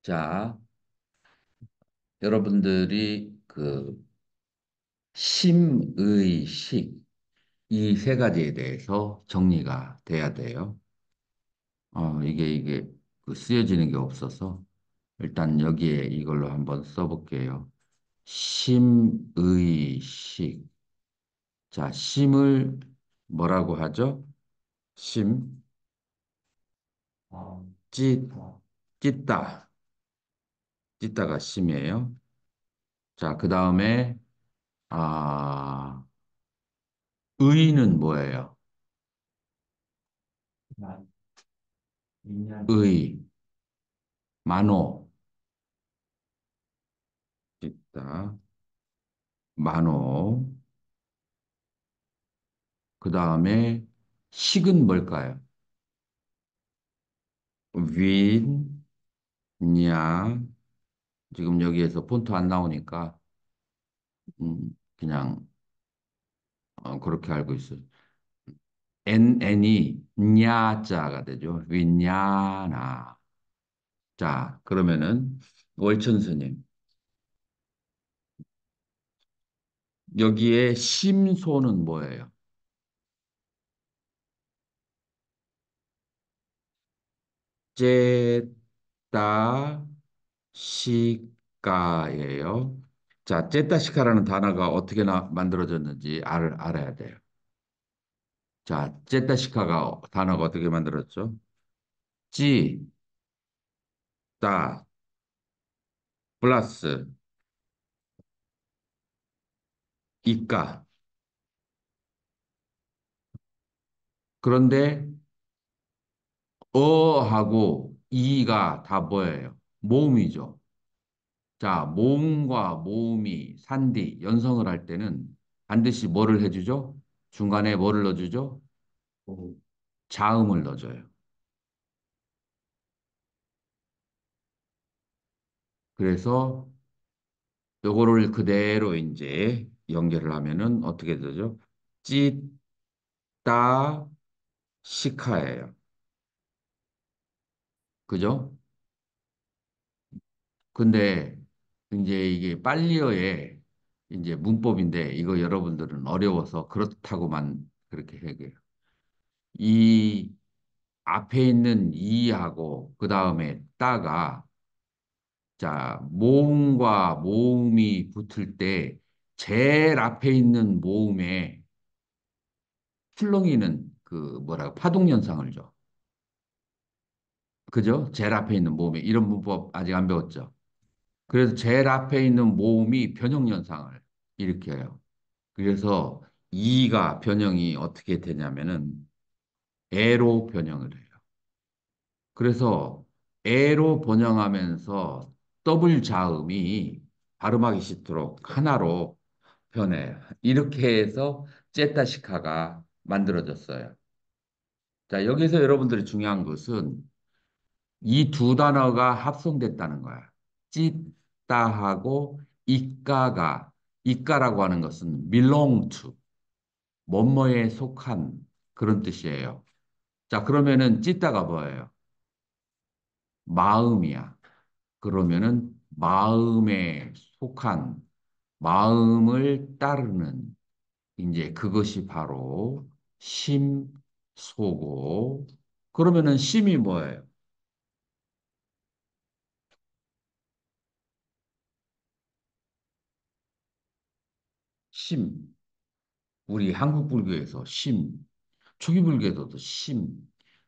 자, 여러분들이 그 심의식 이 세 가지에 대해서 정리가 돼야 돼요. 이게 그 쓰여지는 게 없어서 일단 여기에 이걸로 한번 써볼게요. 심의식. 자, 심을 뭐라고 하죠? 심, 찢, 찢다. 찢다가 심이에요. 자, 그 다음에 아, 의는 뭐예요? 의, 만호, 찢다, 만호. 그 다음에 식은 뭘까요? 윈, 냐. 지금 여기에서 폰트 안 나오니까 그냥 그렇게 알고 있어요. n이 냐자가 되죠. 윈냐나. 자, 그러면은 월천스님 여기에 심소는 뭐예요? 제따 시가예요. 자, 제타시카라는 단어가 어떻게 만들어졌는지 알아야 돼요. 자, 제타시카가 단어가 어떻게 만들어졌죠? 찌, 따, 플러스, 이까. 그런데 어하고 이가 다 뭐예요? 모음이죠. 자, 모음과 모음이 산디, 연성을 할 때는 반드시 뭐를 해주죠? 중간에 뭐를 넣어주죠? 자음을 넣어줘요. 그래서 요거를 그대로 이제 연결을 하면은 어떻게 되죠? 찌따 시카예요. 그죠? 근데 이제 이게 빨리어의 이제 문법인데 이거 여러분들은 어려워서 그렇다고만 그렇게 해요. 이 앞에 있는 이하고 그 다음에 따가 자 모음과 모음이 붙을 때 제일 앞에 있는 모음에 출렁이는 그 뭐라고 파동 현상을 줘. 그죠? 제일 앞에 있는 모음에 이런 문법 아직 안 배웠죠? 그래서 제일 앞에 있는 모음이 변형 현상을 일으켜요. 그래서 이가 변형이 어떻게 되냐면은 에로 변형을 해요. 그래서 에로 번영하면서 더블 자음이 발음하기 쉽도록 하나로 변해요. 이렇게 해서 제타시카가 만들어졌어요. 자, 여기서 여러분들이 중요한 것은 이 두 단어가 합성됐다는 거야. 찢다하고 이까라고 하는 것은 belong to, 뭐뭐에 속한 그런 뜻이에요. 자, 그러면은 찢다가 뭐예요? 마음이야. 그러면은 마음에 속한 마음을 따르는 이제 그것이 바로 심소고 그러면은 심이 뭐예요? 심. 우리 한국 불교에서 심, 초기 불교에서도 심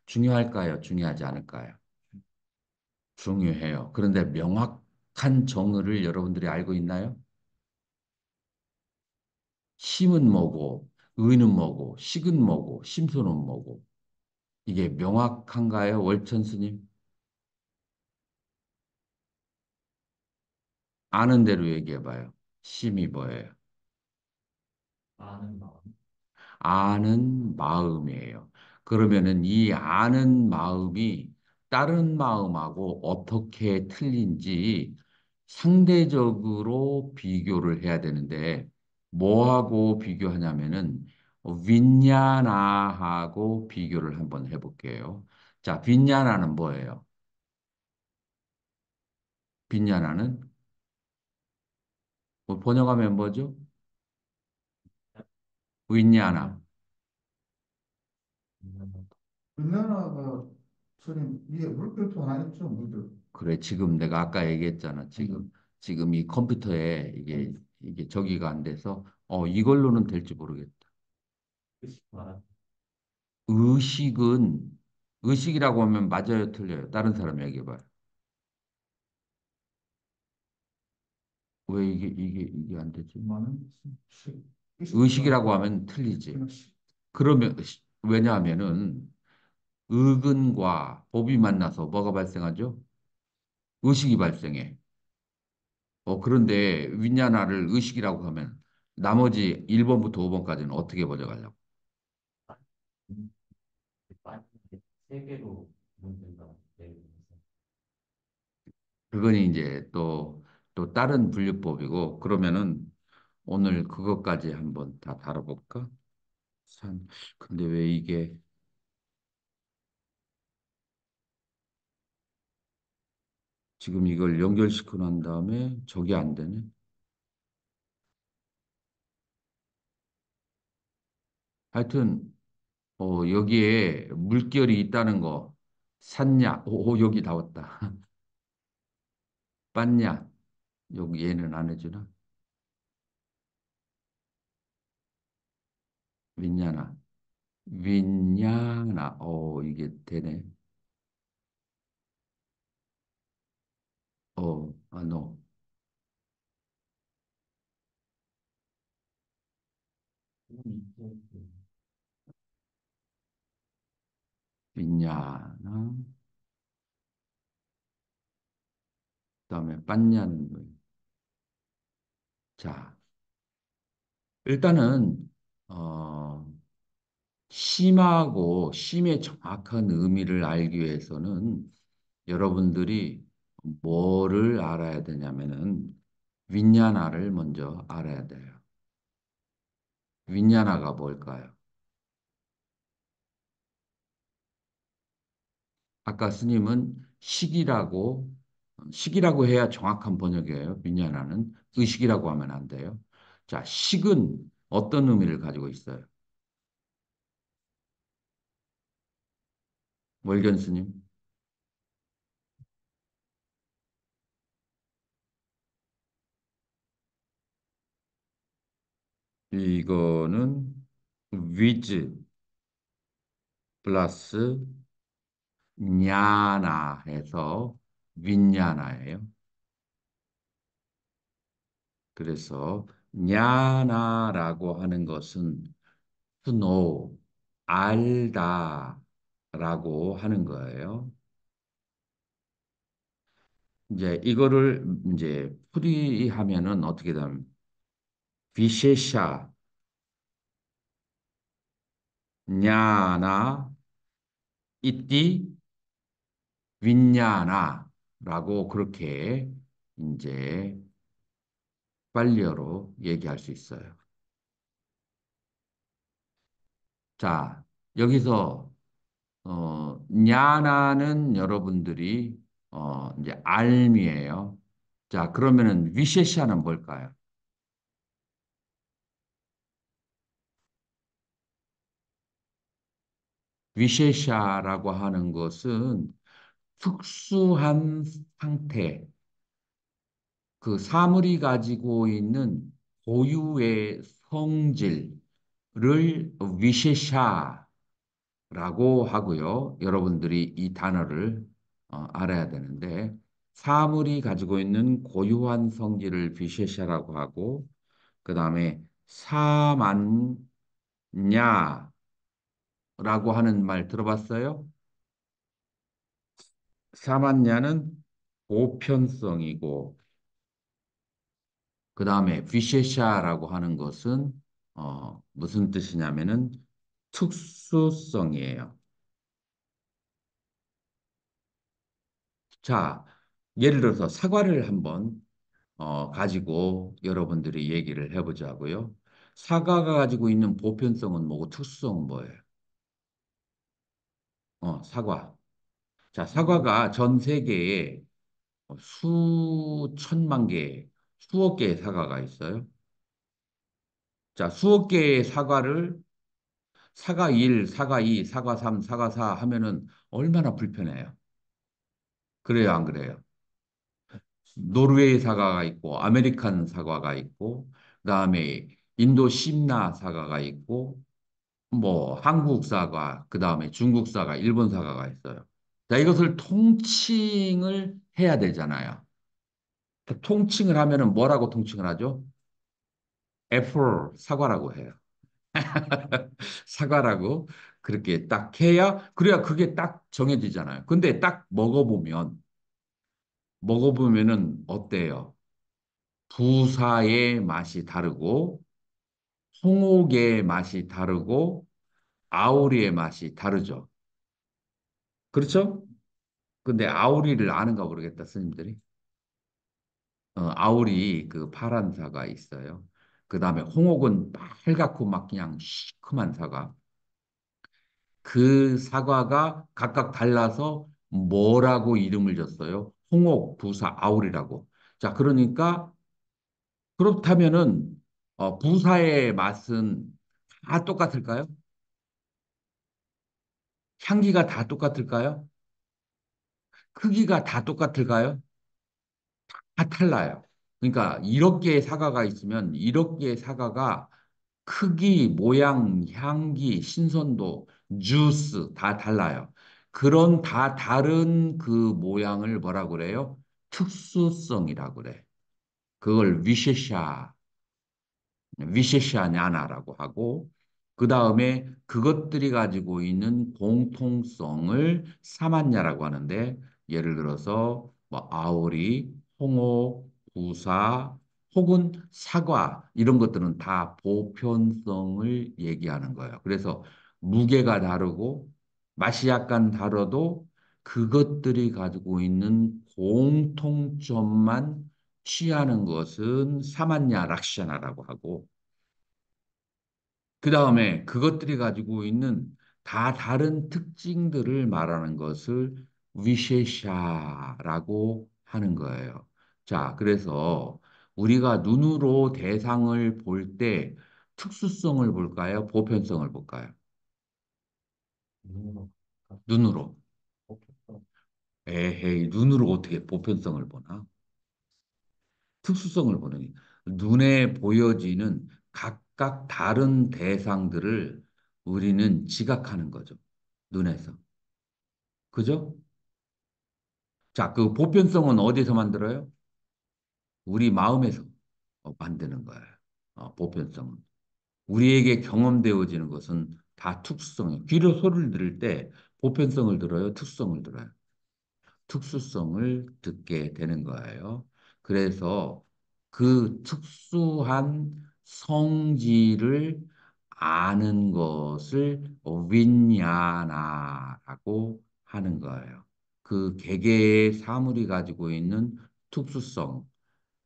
중요할까요? 중요하지 않을까요? 중요해요. 그런데 명확한 정의를 여러분들이 알고 있나요? 심은 뭐고, 의는 뭐고, 식은 뭐고, 심소는 뭐고. 이게 명확한가요? 월천 스님? 아는 대로 얘기해 봐요. 심이 뭐예요? 아는 마음이에요. 그러면은 이 아는 마음이 다른 마음하고 어떻게 틀린지 상대적으로 비교를 해야 되는데 뭐하고 비교하냐면은 빈냐나하고 비교를 한번 해볼게요. 자, 빈냐나는 뭐예요? 빈야나는 뭐 번역하면 뭐죠? 윈야나. 우리나라가 저는 이게 물결표 하나 있죠, 물결. 그래, 지금 내가 아까 얘기했잖아. 지금 이 컴퓨터에 이게 저기가 안 돼서, 이걸로는 될지 모르겠다. 의식은, 의식이라고 하면 맞아요, 틀려요? 다른 사람 얘기해봐요. 왜 이게 안 되지? 많은 식, 의식이라고 의식보다는 하면 틀리지. 그냥 그러면, 왜냐하면은, 의근과 법이 만나서 뭐가 발생하죠? 의식이 발생해. 그런데 윈야나를 의식이라고 하면 나머지 1번부터 5번까지는 어떻게 번역하려고? 그거는 이제 또 다른 분류법이고, 그러면은 오늘 그것까지 한번 다 다뤄볼까? 산, 근데 왜 이게, 지금 이걸 연결시켜 놓은 다음에 저게 안 되네? 하여튼, 여기에 물결이 있다는 거, 샀냐? 여기 나왔다. 빤냐? 여기 얘는 안 해주나? 윈냐나. 윈냐나. 이게 되네. 노. 윈냐나. 그다음에 빤냐는 뭐예요? 자, 일단은 어, 심하고 심의 정확한 의미를 알기 위해서는 여러분들이 뭐를 알아야 되냐면은 윈냐나를 먼저 알아야 돼요. 윈냐나가 뭘까요? 아까 스님은 식이라고 해야 정확한 번역이에요. 윈냐나는 의식이라고 하면 안 돼요. 자, 식은 어떤 의미를 가지고 있어요? 월견 스님. 이거는 with 플러스 냐나 해서 윈냐나예요. 그래서 냐나라고 하는 것은 to know, 알다라고 하는 거예요. 이제 이거를 이제 풀이하면은 어떻게 되면 비셰샤 냐나 이띠 윈냐나라고 그렇게 이제 빨리어로 얘기할 수 있어요. 자, 여기서 냐나는 여러분들이 이제 알미예요. 자, 그러면은 위셰샤는 뭘까요? 위셰샤라고 하는 것은 특수한 상태, 그 사물이 가지고 있는 고유의 성질을 위셰샤라고 하고요. 여러분들이 이 단어를 알아야 되는데, 사물이 가지고 있는 고유한 성질을 비셰샤라고 하고, 그 다음에 사만냐라고 하는 말 들어봤어요? 사만냐는 보편성이고, 그 다음에 비셰샤라고 하는 것은 무슨 뜻이냐면은 특수성이에요. 자, 예를 들어서 사과를 한번 가지고 여러분들이 얘기를 해보자고요. 사과가 가지고 있는 보편성은 뭐고 특수성은 뭐예요? 사과. 자, 사과가 전 세계에 수천만 개, 수억 개의 사과가 있어요. 자, 수억 개의 사과를 사과 1, 사과 2, 사과 3, 사과 4 하면은 얼마나 불편해요. 그래요, 안 그래요? 노르웨이 사과가 있고, 아메리칸 사과가 있고, 그다음에 인도 심나 사과가 있고, 뭐 한국 사과, 그다음에 중국 사과, 일본 사과가 있어요. 자, 이것을 통칭을 해야 되잖아요. 통칭을 하면은 뭐라고 통칭을 하죠? 애플 사과라고 해요. 사과라고 그렇게 딱 해야 그래야 그게 딱 정해지잖아요. 근데 딱 먹어보면은 어때요? 부사의 맛이 다르고 홍옥의 맛이 다르고 아오리의 맛이 다르죠. 그렇죠? 근데 아오리를 아는가 모르겠다, 스님들이. 아오리 그 파란 사과 있어요. 그 다음에 홍옥은 빨갛고 막 그냥 시큼한 사과. 그 사과가 각각 달라서 뭐라고 이름을 줬어요? 홍옥, 부사, 아오리라고. 자, 그러니까 그렇다면은 부사의 맛은 다 똑같을까요? 향기가 다 똑같을까요? 크기가 다 똑같을까요? 다 달라요. 그러니까 이렇게 사과가 있으면 이렇게 사과가 크기, 모양, 향기, 신선도, 주스 다 달라요. 그런 다 다른 그 모양을 뭐라고 그래요? 특수성이라고 그래. 그걸 위셰샤냐나라고 하고, 그 다음에 그것들이 가지고 있는 공통성을 사만냐라고 하는데, 예를 들어서 뭐 아오리, 홍어, 부사, 혹은 사과 이런 것들은 다 보편성을 얘기하는 거예요. 그래서 무게가 다르고 맛이 약간 다르도 그것들이 가지고 있는 공통점만 취하는 것은 사만냐 락샤나라고 하고, 그 다음에 그것들이 가지고 있는 다 다른 특징들을 말하는 것을 위셰샤라고 하는 거예요. 자, 그래서 우리가 눈으로 대상을 볼 때 특수성을 볼까요? 보편성을 볼까요? 눈으로 눈으로. 뽑혔어. 에헤이, 눈으로 어떻게 보편성을 보나? 특수성을 보느니 눈에 보여지는 각각 다른 대상들을 우리는 지각하는 거죠. 눈에서. 그죠? 자, 그 보편성은 어디서 만들어요? 우리 마음에서 만드는 거예요. 보편성은. 우리에게 경험되어지는 것은 다 특수성이에요. 귀로 소리를 들을 때 보편성을 들어요? 특수성을 들어요? 특수성을 듣게 되는 거예요. 그래서 그 특수한 성질을 아는 것을 윈냐나라고 하는 거예요. 그 개개의 사물이 가지고 있는 특수성,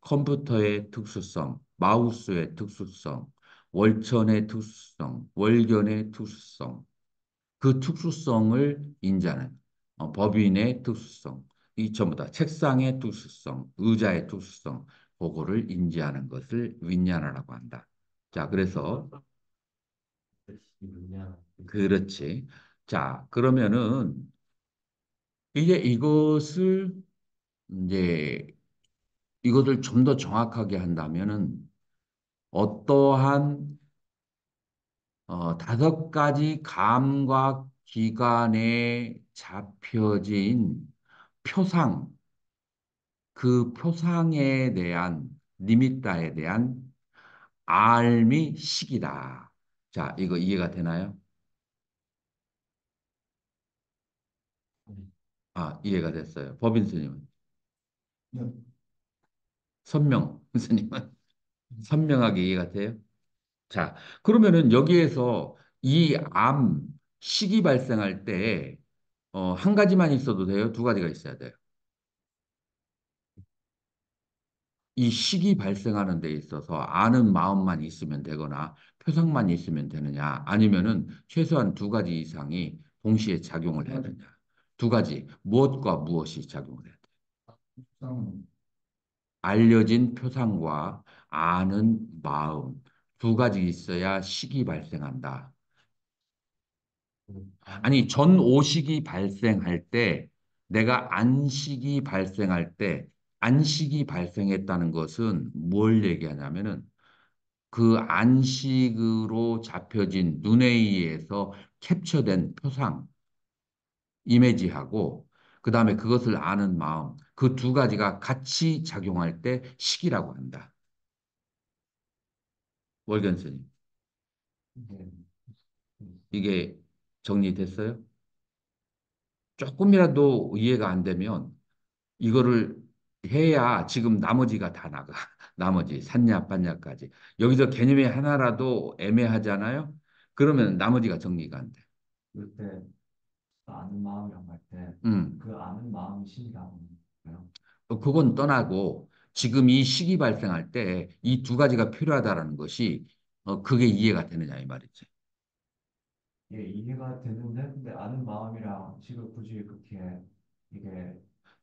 컴퓨터의 특수성, 마우스의 특수성, 월천의 특수성, 월견의 특수성, 그 특수성을 인자는 법인의 특수성, 이 전부 다 책상의 특수성, 의자의 특수성, 그거를 인지하는 것을 윈냐나라고 한다. 자, 그래서 그냥 그렇지. 자, 그러면은 이제 이제 이것을 좀 더 정확하게 한다면은 어떠한 다섯 가지 감각 기관에 잡혀진 표상, 그 표상에 대한 리미다에 대한 알미 식이다. 자, 이거 이해가 되나요? 이해가 됐어요. 법인 스님은, 그냥 선명 스님은 선명하게 이해가 돼요? 자, 그러면은 여기에서 이 식이 발생할 때, 한 가지만 있어도 돼요? 두 가지가 있어야 돼요? 이 식이 발생하는 데 있어서 아는 마음만 있으면 되거나 표상만 있으면 되느냐, 아니면은 최소한 두 가지 이상이 동시에 작용을 해야 되냐. 두 가지, 무엇과 무엇이 작용을 해야 돼. 표상은 알려진 표상과 아는 마음 두 가지 있어야 식이 발생한다. 아니, 전오식이 발생할 때, 내가 안식이 발생할 때, 안식이 발생했다는 것은 뭘 얘기하냐면은 그 안식으로 잡혀진 눈에 의해서 캡처된 표상, 이미지하고, 그 다음에 그것을 아는 마음, 그 두 가지가 같이 작용할 때 식이라고 한다. 월견스님, 네. 이게 정리됐어요? 조금이라도 이해가 안 되면 이거를 해야 지금 나머지가 다 나가. 나머지 산냐, 반냐까지. 여기서 개념이 하나라도 애매하잖아요? 그러면 나머지가 정리가 안 돼. 그때 아는 마음이라고 할 때 음. 그 아는 마음이 신이라고 하는 그건 떠나고 지금 이 시기 발생할 때 이 두 가지가 필요하다라는 것이 그게 이해가 되느냐 이 말이지. 예, 이해가 되는데 근데 아는 마음이랑 지금 굳이 그렇게 이게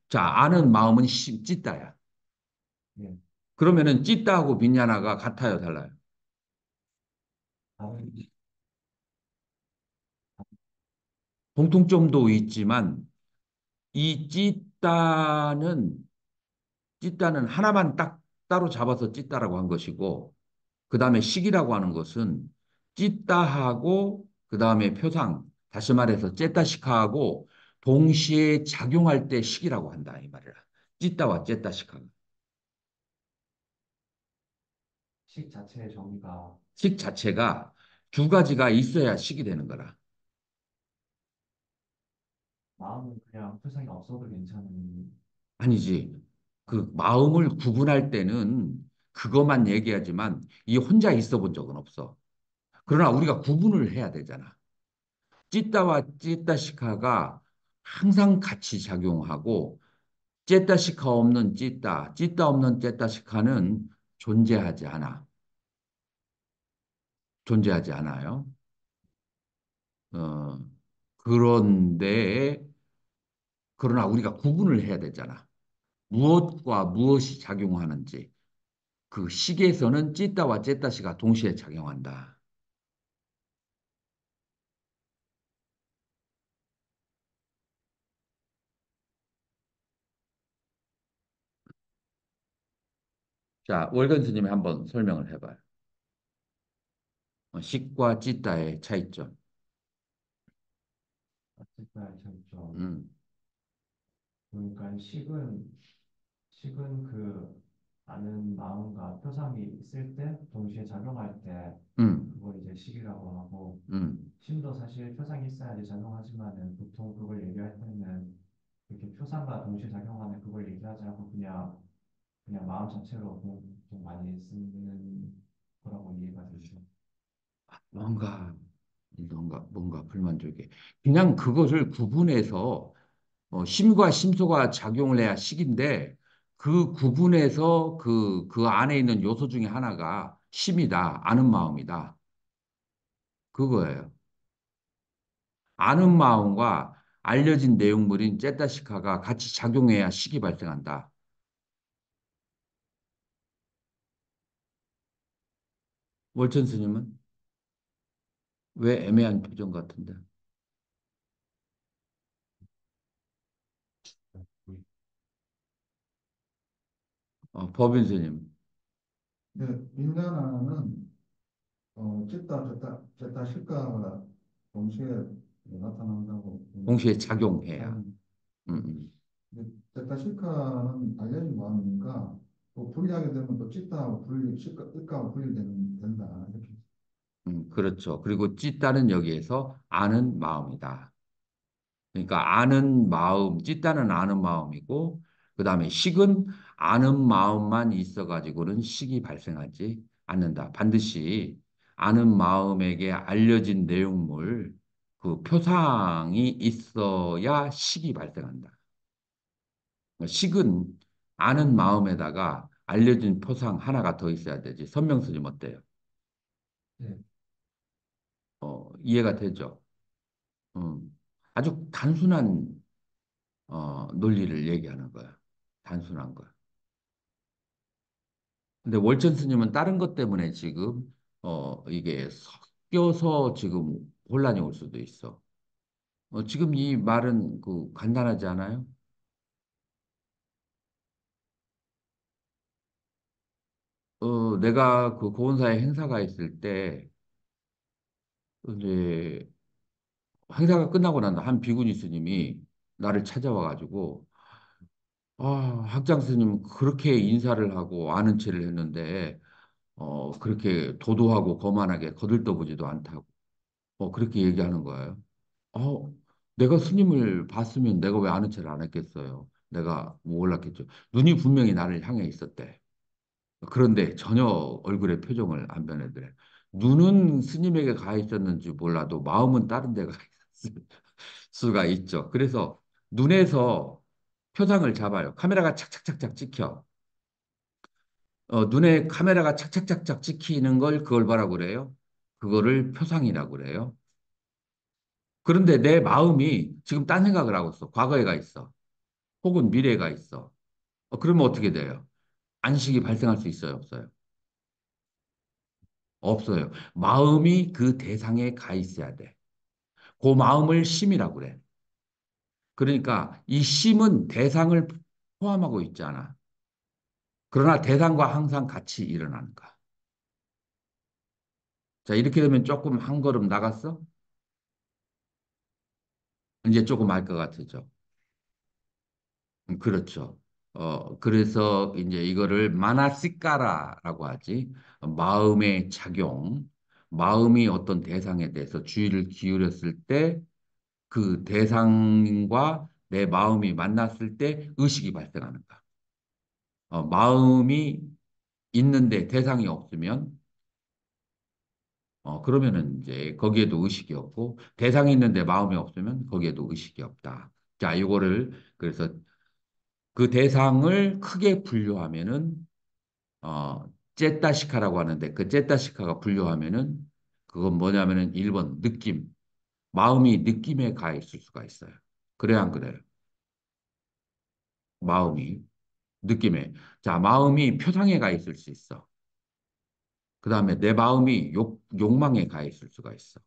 자, 아는 마음은 찢다야. 예, 그러면은 찢다하고 빈냐나가 같아요, 달라요? 다른 공통점도 있지만 이 찢다는 하나만 딱 따로 잡아서 찢다라고 한 것이고 그 다음에 식이라고 하는 것은 찢다하고 그 다음에 표상 다시 말해서 쨌다시카하고 동시에 작용할 때 식이라고 한다 이 말이야. 찢다와 쨌다시카. 식 자체의 정의가 식 자체가 두 가지가 있어야 식이 되는 거라. 마음은 그냥 표상이 없어도 괜찮은 아니지. 그 마음을 구분할 때는 그것만 얘기하지만 이 혼자 있어 본 적은 없어. 그러나 우리가 구분을 해야 되잖아. 찌따와 찌따시카가 항상 같이 작용하고 찌따시카 없는 찌따, 찌따 없는 찌따시카는 존재하지 않아. 존재하지 않아요. 어, 그런데 그러나 우리가 구분을 해야 되잖아. 무엇과 무엇이 작용하는지. 그 식에서는 찌따와 찌따시가 동시에 작용한다. 자, 월간 스님이 한번 설명을 해봐요. 식과 찌따의 차이점. 어쨌든 장점. 음, 그러니까 식은 그 아는 마음과 표상이 있을 때 동시에 작용할 때 음, 그걸 이제 식이라고 하고 음. 심도 사실 표상이 있어야지 작용하지만은 보통 그걸 얘기할 때는 이렇게 표상과 동시에 작용하는 그걸 얘기하지 않고 그냥 마음 자체로 좀 많이 쓰는 거라고 이해가 되죠. 뭔가 불만족해. 그냥 그것을 구분해서 심과 심소가 작용을 해야 식인데 그 구분해서 그 안에 있는 요소 중에 하나가 심이다, 아는 마음이다. 그거예요. 아는 마음과 알려진 내용물인 제타시카가 같이 작용해야 식이 발생한다. 월천 스님은 왜 애매한 표정 같은데? 법인 스님, 네, 빈자나는 쨌다 실가가 동시에 나타난다고 보는 동시에 작용해야. 사람. 음, 음. 쨌다 실가는 알려진 마음이니까 또 분리하게 되면 또 찢다하고 실가하고 된다 이렇게. 그렇죠. 그리고 찢다는 여기에서 아는 마음이다. 그러니까 아는 마음, 찢다는 아는 마음이고, 그 다음에 식은 아는 마음만 있어가지고는 식이 발생하지 않는다. 반드시 아는 마음에게 알려진 내용물, 그 표상이 있어야 식이 발생한다. 식은 아는 마음에다가 알려진 표상 하나가 더 있어야 되지. 선명스님 어때요? 네, 이해가 되죠? 아주 단순한 논리를 얘기하는 거야. 단순한 거야. 근데 월천 스님은 다른 것 때문에 지금 이게 섞여서 지금 혼란이 올 수도 있어. 지금 이 말은 그 간단하지 않아요? 내가 그 고은사에 행사가 있을 때 이제 행사가 끝나고 난 한 비구니 스님이 나를 찾아와 가지고 학장 스님 그렇게 인사를 하고 아는 체를 했는데 그렇게 도도하고 거만하게 거들떠보지도 않다고 그렇게 얘기하는 거예요. 어, 내가 스님을 봤으면 내가 왜 아는 체를 안 했겠어요. 내가 몰랐겠죠. 눈이 분명히 나를 향해 있었대. 그런데 전혀 얼굴의 표정을 안 변하더래. 눈은 스님에게 가 있었는지 몰라도 마음은 다른 데가 있었을 수가 있죠. 그래서 눈에서 표상을 잡아요. 카메라가 착착착착 찍혀. 눈에 카메라가 착착착착 찍히는 걸 그걸 뭐라고 그래요? 그거를 표상이라고 그래요. 그런데 내 마음이 지금 딴 생각을 하고 있어. 과거에 가 있어. 혹은 미래가 있어. 그러면 어떻게 돼요? 안식이 발생할 수 있어요, 없어요? 없어요. 마음이 그 대상에 가 있어야 돼. 그 마음을 심이라고 그래. 그러니까 이 심은 대상을 포함하고 있잖아. 그러나 대상과 항상 같이 일어나는 거야. 자, 이렇게 되면 조금 한 걸음 나갔어? 이제 조금 알 것 같으죠. 그렇죠. 그래서 이제 이거를 마나시까라라고 하지. 마음의 작용, 마음이 어떤 대상에 대해서 주의를 기울였을 때 그 대상과 내 마음이 만났을 때 의식이 발생하는 거야. 마음이 있는데 대상이 없으면 그러면은 이제 거기에도 의식이 없고 대상이 있는데 마음이 없으면 거기에도 의식이 없다. 자, 이거를 그래서 그 대상을 크게 분류하면은 제타시카라고 하는데 그 제타시카가 분류하면은 그건 뭐냐면은 1번 느낌. 마음이 느낌에 가 있을 수가 있어요. 그래야 안 그래요? 마음이 느낌에. 자, 마음이 표상에 가 있을 수 있어. 그다음에 내 마음이 욕망에 가 있을 수가 있어.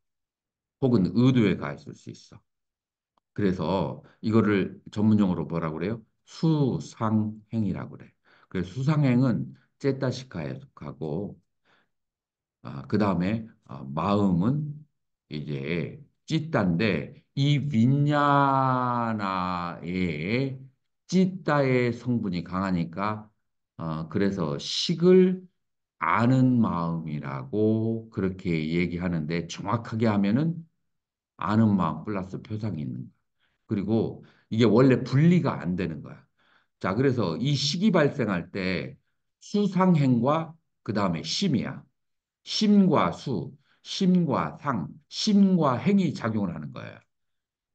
혹은 의도에 가 있을 수 있어. 그래서 이거를 전문용어로 뭐라고 그래요? 수상행이라고 그래. 그래서 수상행은 제타시카에 속하고 그다음에 마음은 이제 찌따인데 이 빈냐나의 찌따의 성분이 강하니까 그래서 식을 아는 마음이라고 그렇게 얘기하는데 정확하게 하면은 아는 마음 플러스 표상이 있는 거야. 그리고 이게 원래 분리가 안 되는 거야. 자, 그래서 이 식이 발생할 때 수상행과 그다음에 심이야. 심과 수, 심과 상, 심과 행이 작용을 하는 거예요.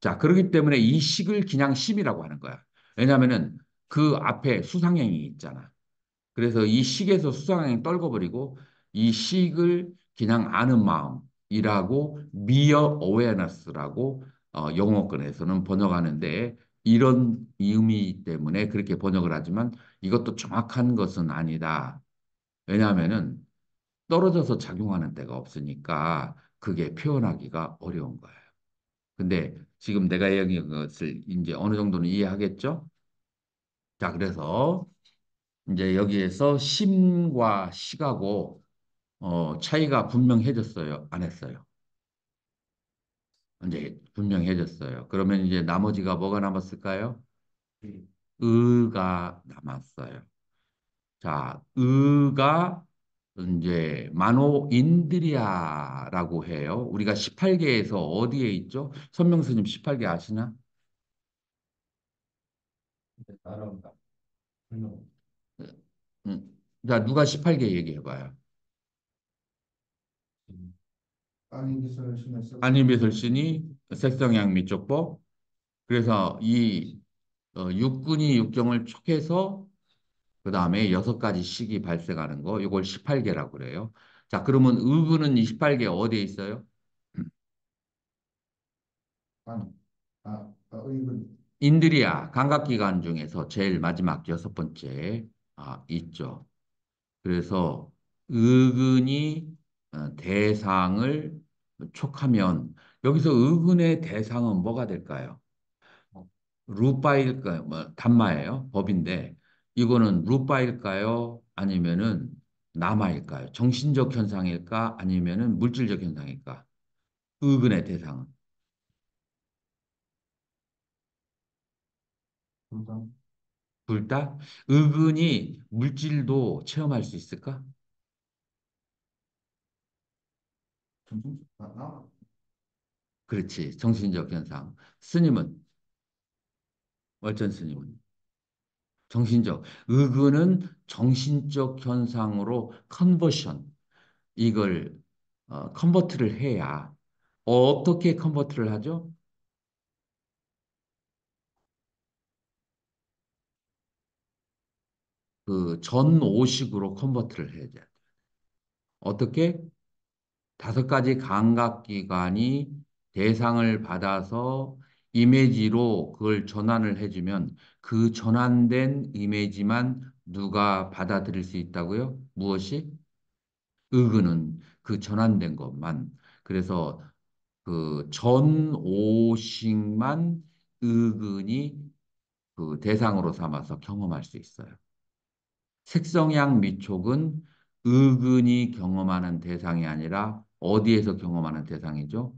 자, 그렇기 때문에 이 식을 그냥 심이라고 하는 거야. 왜냐하면은 그 앞에 수상행이 있잖아. 그래서 이 식에서 수상행 떨궈버리고 이 식을 그냥 아는 마음이라고 미어 어웨어너스라고 영어권에서는 번역하는데 이런 의미 때문에 그렇게 번역을 하지만 이것도 정확한 것은 아니다. 왜냐하면은 떨어져서 작용하는 데가 없으니까 그게 표현하기가 어려운 거예요. 근데 지금 내가 얘기한 것을 이제 어느 정도는 이해하겠죠? 자, 그래서 이제 여기에서 심과 식하고 차이가 분명해졌어요? 안 했어요? 이제 분명해졌어요. 그러면 이제 나머지가 뭐가 남았을까요? 의가 남았어요. 자, 의가 이제 만호인드리아라고 해요. 우리가 18개에서 어디에 있죠? 선명스님 18개 아시나? 따라온다. 불명. 자, 누가 18개 얘기해 봐요. 안인기술 신의 색성향 안희미설신이 색성향 미적법. 그래서 이 육군이 육경을 촉해서 그 다음에 6가지 식이 발생하는 거, 이걸 18개라고 그래요. 자, 그러면 의구는 이 18개 어디에 있어요? 안, 의근 인드리아 감각기관 중에서 제일 마지막 여섯 번째 있죠. 그래서 의근이 대상을 촉하면 여기서 의근의 대상은 뭐가 될까요? 루파일까요? 뭐 단마예요. 법인데 이거는 루파일까요? 아니면은 남아일까요? 정신적 현상일까? 아니면은 물질적 현상일까? 의근의 대상은 불상, 둘 다? 의근이 물질도 체험할 수 있을까? 정신, 나, 그렇지. 정신적 현상. 스님은 월전 스님은 정신적. 의근은 정신적 현상으로 컨버션 이걸 컨버트를 해야 어떻게 컨버트를 하죠? 그 전오식으로 컨버트를 해야 돼. 어떻게? 다섯 가지 감각기관이 대상을 받아서 이미지로 그걸 전환을 해주면 그 전환된 이미지만 누가 받아들일 수 있다고요? 무엇이? 의근은 그 전환된 것만. 그래서 그 전오식만 의근이 그 대상으로 삼아서 경험할 수 있어요. 색성향 미촉은 의근이 경험하는 대상이 아니라 어디에서 경험하는 대상이죠?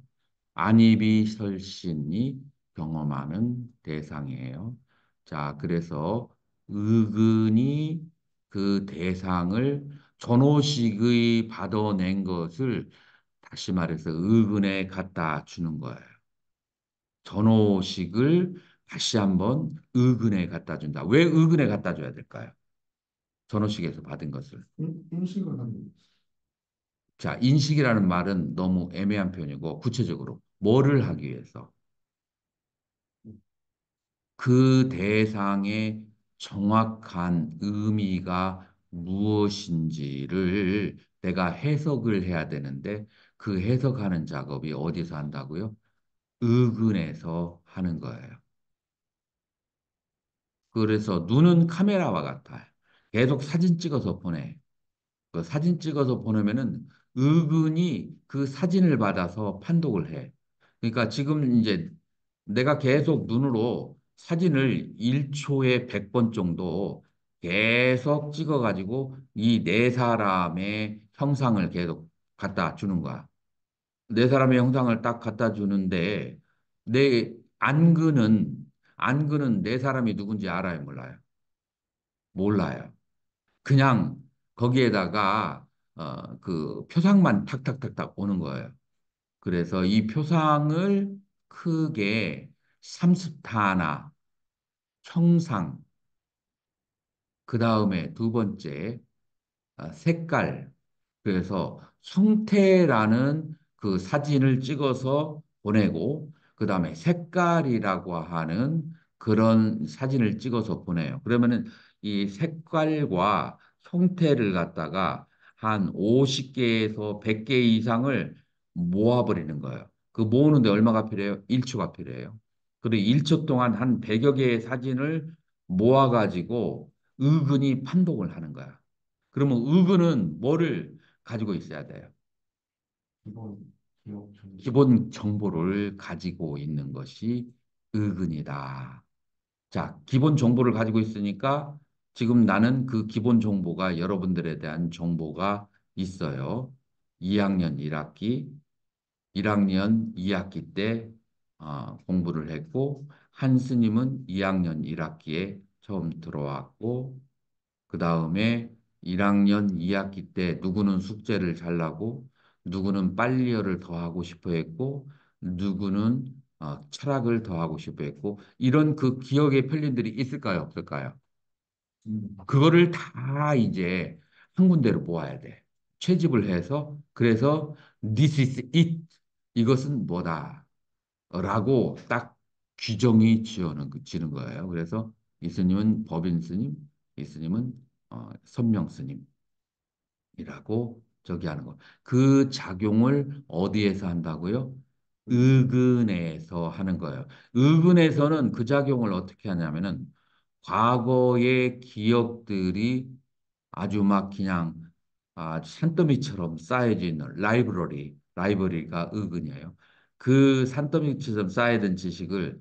안이비설신이 경험하는 대상이에요. 자, 그래서 의근이 그 대상을 전호식의 받아낸 것을 다시 말해서 의근에 갖다 주는 거예요. 전호식을 다시 한번 의근에 갖다 준다. 왜 의근에 갖다 줘야 될까요? 전호식에서 받은 것을. 인식을 하는 자, 인식이라는 말은 너무 애매한 표현이고 구체적으로 뭐를 하기 위해서 그 대상의 정확한 의미가 무엇인지를 내가 해석을 해야 되는데 그 해석하는 작업이 어디서 한다고요? 의근에서 하는 거예요. 그래서 눈은 카메라와 같아요. 계속 사진 찍어서 보내. 그 사진 찍어서 보내면은 의근이 그 사진을 받아서 판독을 해. 그러니까 지금 이제 내가 계속 눈으로 사진을 1초에 100번 정도 계속 찍어가지고 이 네 사람의 형상을 계속 갖다 주는 거야. 네 사람의 형상을 딱 갖다 주는데 내 안근은 네 사람이 누군지 알아요, 몰라요? 몰라요. 그냥 거기에다가 그 표상만 탁탁탁탁 오는 거예요. 그래서 이 표상을 크게 삼스타나 형상, 그 다음에 두 번째 색깔. 그래서 성태라는 그 사진을 찍어서 보내고, 그 다음에 색깔이라고 하는 그런 사진을 찍어서 보내요. 그러면은 이 색깔과 형태를 갖다가 한 50개에서 100개 이상을 모아버리는 거예요. 그 모으는데 얼마가 필요해요? 1초가 필요해요. 그리고 1초 동안 한 100여 개의 사진을 모아가지고 의근이 판독을 하는 거야. 그러면 의근은 뭐를 가지고 있어야 돼요? 기본 기억 정보. 기본 정보를 가지고 있는 것이 의근이다. 자, 기본 정보를 가지고 있으니까 지금 나는 그 기본 정보가 여러분들에 대한 정보가 있어요. 2학년 1학기, 1학년 2학기 때 공부를 했고, 한 스님은 2학년 1학기에 처음 들어왔고, 그 다음에 1학년 2학기 때 누구는 숙제를 잘라고 누구는 빨리어를 더 하고 싶어 했고 누구는 철학을 더 하고 싶어 했고 이런 그 기억의 편린들이 있을까요? 없을까요? 그거를 다 이제 한 군데로 모아야 돼. 채집을 해서 그래서 this is it. 이것은 뭐다. 라고 딱 규정이 지는 거예요. 그래서 이 스님은 법인 스님, 이 스님은 선명 스님이라고 저기 하는 거. 그 작용을 어디에서 한다고요? 의근에서 하는 거예요. 의근에서는 그 작용을 어떻게 하냐면은 과거의 기억들이 아주 막 그냥 산더미처럼 쌓여져 있는 라이브러리가 의근이에요. 그 산더미처럼 쌓여든 지식을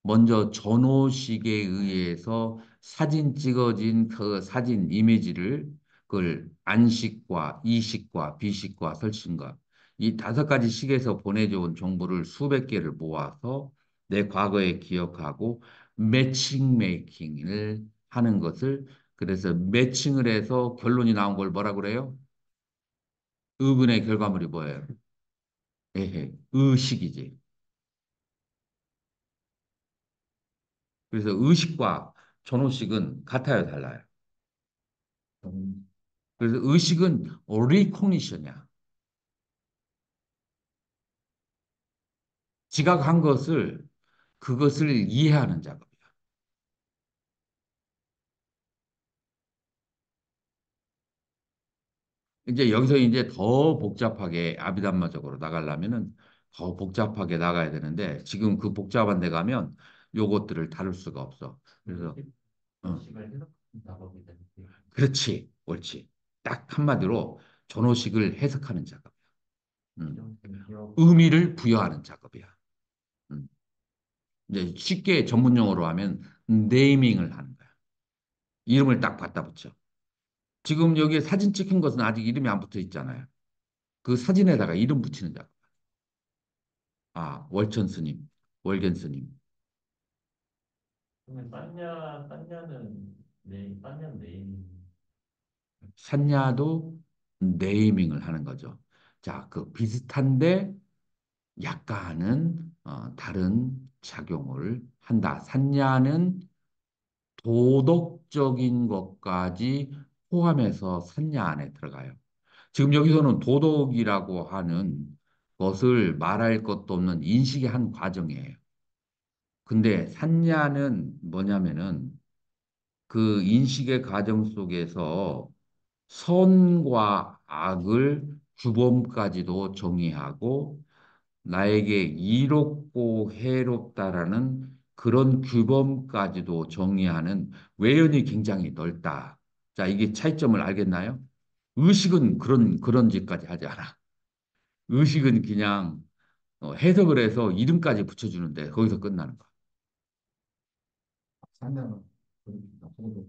먼저 전호식에 의해서 사진 찍어진 그 사진 이미지를 그걸 안식과 이식과 비식과 설신과 이 다섯 가지 식에서 보내줘 온 정보를 수백 개를 모아서 내 과거에 기억하고 매칭 메이킹을 하는 것을 그래서 매칭을 해서 결론이 나온 걸 뭐라 그래요? 의근의 결과물이 뭐예요? 에헤, 의식이지. 그래서 의식과 전호식은 같아요, 달라요? 음, 그래서 의식은 리코니션이야. 지각한 것을 그것을 이해하는 작업이야. 이제 여기서 이제 더 복잡하게 아비담마적으로 나가려면은 더 복잡하게 나가야 되는데 지금 그 복잡한 데 가면 요것들을 다룰 수가 없어. 그래서 어, 식을 해석하는 작업이 되는데 그렇지, 옳지. 딱 한마디로 전호식을 해석하는 작업이야. 음. 이런 기억 의미를 부여하는 작업이야. 음. 이제 쉽게 전문 용어로 하면 네이밍을 하는 거야. 이름을 딱 갖다 붙여. 지금 여기에 사진 찍힌 것은 아직 이름이 안 붙어 있잖아요. 그 사진에다가 이름 붙이는 작업. 월천 스님, 월견 스님. 그러면 딴냐는 딴냐는 네임 산야도 네이밍을 하는 거죠. 자, 그 비슷한데 약간은 다른 작용을 한다. 산야는 도덕적인 것까지 포함해서 산야 안에 들어가요. 지금 여기서는 도덕이라고 하는 것을 말할 것도 없는 인식의 한 과정이에요. 근데 산야는 뭐냐면은 그 인식의 과정 속에서 선과 악을 규범까지도 정의하고 나에게 이롭고 해롭다라는 그런 규범까지도 정의하는 외연이 굉장히 넓다. 자, 이게 차이점을 알겠나요? 의식은 그런 짓까지 하지 않아. 의식은 그냥 해석을 해서 이름까지 붙여주는데 거기서 끝나는 거야. 상냥은 그렇습니다. 저도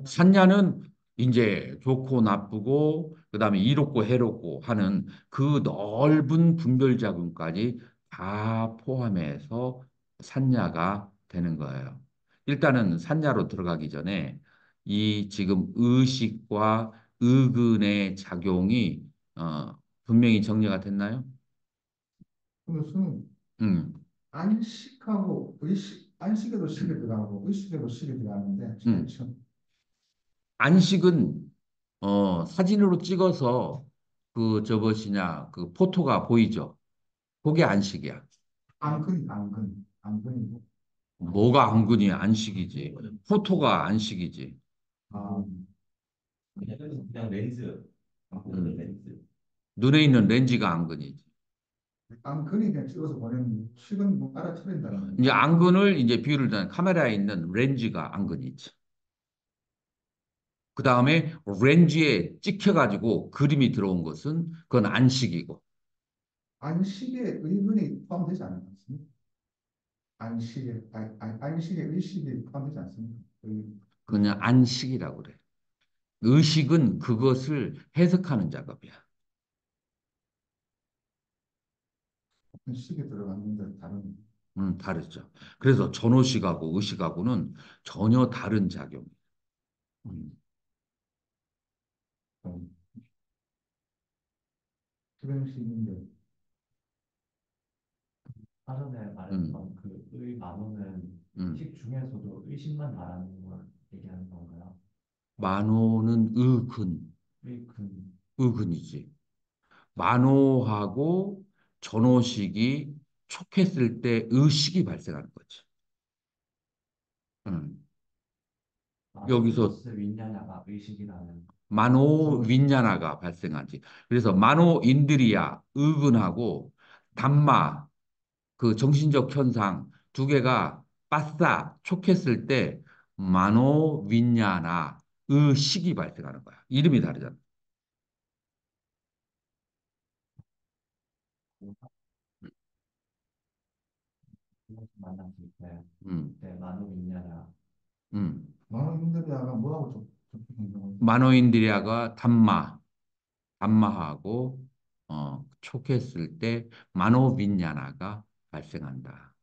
산야는 이제 좋고 나쁘고 그다음에 이롭고 해롭고 하는 그 넓은 분별작용까지 다 포함해서 산야가 되는 거예요. 일단은 산야로 들어가기 전에 이 지금 의식과 의근의 작용이 분명히 정리가 됐나요? 그것은 음, 안식하고 의식, 안식에도 식이 들어가고 의식에도 식이 들어가는데 음. 차이점. 안식은 사진으로 찍어서 그 저것이냐 그 포토가 보이죠. 그게 안식이야. 안근이고. 뭐가 안근이 안식이지. 포토가 안식이지. 아, 그냥 렌즈 음. 렌즈 눈에 있는 렌즈가 안근이지. 안근이 그냥 찍어서 보내는 식은 뭐 알아차린다는 이제 거죠. 안근을 이제 비유를 드는 카메라에 있는 렌즈가 안근이지. 그 다음에 렌즈에 찍혀가지고 그림이 들어온 것은 그건 안식이고. 안식에 의근이 포함되지 않는 것 같습니다. 안식에 의식이 포함되지 않습니다. 그냥 안식이라고 그래. 의식은 그것을 해석하는 작업이야. 식이 들어갔는데 다른 다르죠. 그래서 전호식하고 의식하고는 전혀 다른 작용. 음, 좀 그런 식인데 사전에 음, 말했던 그 의만호는 음. 식 중에서도 의식만 말하는 걸 얘기하는 건가요? 만호는 의근 의근이지. 만호하고 전호식이 촉했을 때 의식이 발생하는 거지. 음. 여기서 마노스 윈냐냐가 의식이라는 만호 윈야나가 발생하지. 그래서 만호 인드리야 의근하고 담마, 그 정신적 현상 두 개가 빠싸 촉했을 때 마노윈냐나 의식이 발생하는 거야. 이름이 다르잖아. 만났을 때 음, 그때 만우 있냐냐. 음. 많은 분들이 아마 뭐하고 접촉한 경우 마노인드리아가 담마하고 촉했을 때 마노빈냐나가 발생한다.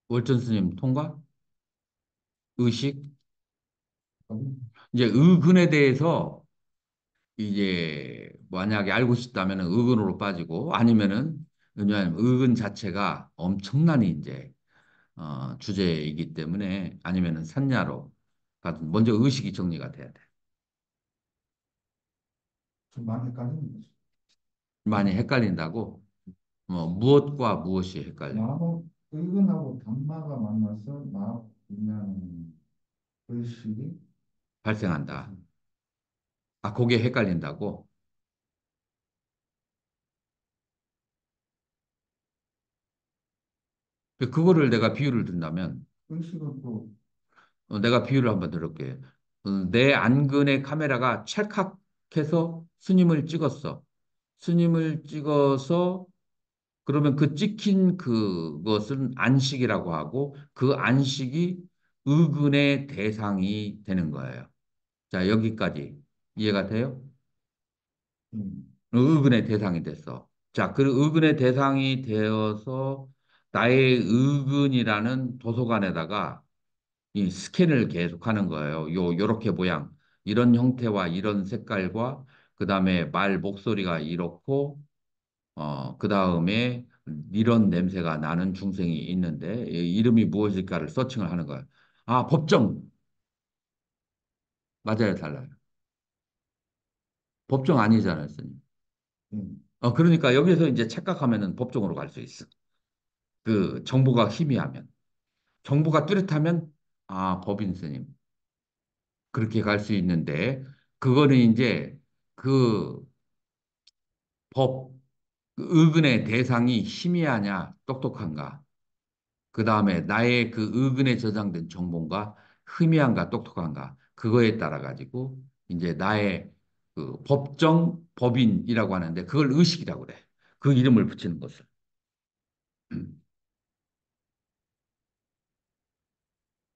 월전 스님 통과? 의식? 이제 의근에 대해서 이제 만약에 알고 싶다면 의근으로 빠지고 아니면은 왜냐하면 의근 자체가 엄청난 이제 주제이기 때문에 아니면은 산야로 가든 먼저 의식이 정리가 돼야 돼. 좀 많이 헷갈리는 거죠. 많이 헷갈린다고 무엇과 무엇이 헷갈려? 마음 의근하고 단마가 만나서 마음 그냥 의식이 발생한다. 발생. 아, 그게 헷갈린다고? 그거를 내가 비유를 든다면 의식은 또 내가 비유를 한번 들을게. 내 안근에 카메라가 찰칵해서 스님을 찍었어. 스님을 찍어서 그러면 그 찍힌 그것은 안식이라고 하고 그 안식이 의근의 대상이 되는 거예요. 자, 여기까지 이해가 돼요? 음, 의근의 대상이 됐어. 자, 그 의근의 대상이 되어서 나의 의근이라는 도서관에다가 이 스캔을 계속하는 거예요. 요렇게 모양, 이런 형태와 이런 색깔과 그다음에 말 목소리가 이렇고 그다음에 이런 냄새가 나는 중생이 있는데 이 이름이 무엇일까를 서칭을 하는 거예요. 아, 법정. 맞아요, 달라요. 법정 아니잖아요, 스님. 음. 그러니까 여기서 이제 착각하면은 법정으로 갈 수 있어. 그 정보가 희미하면. 정보가 뚜렷하면 아, 법인 스님. 그렇게 갈 수 있는데 그거는 이제 그 법, 그 의근의 대상이 희미하냐, 똑똑한가. 그 다음에 나의 그 의근에 저장된 정보가 희미한가, 똑똑한가. 그거에 따라 가지고 이제 나의 그 법정 법인이라고 하는데 그걸 의식이라고 그래. 그 이름을 붙이는 것을.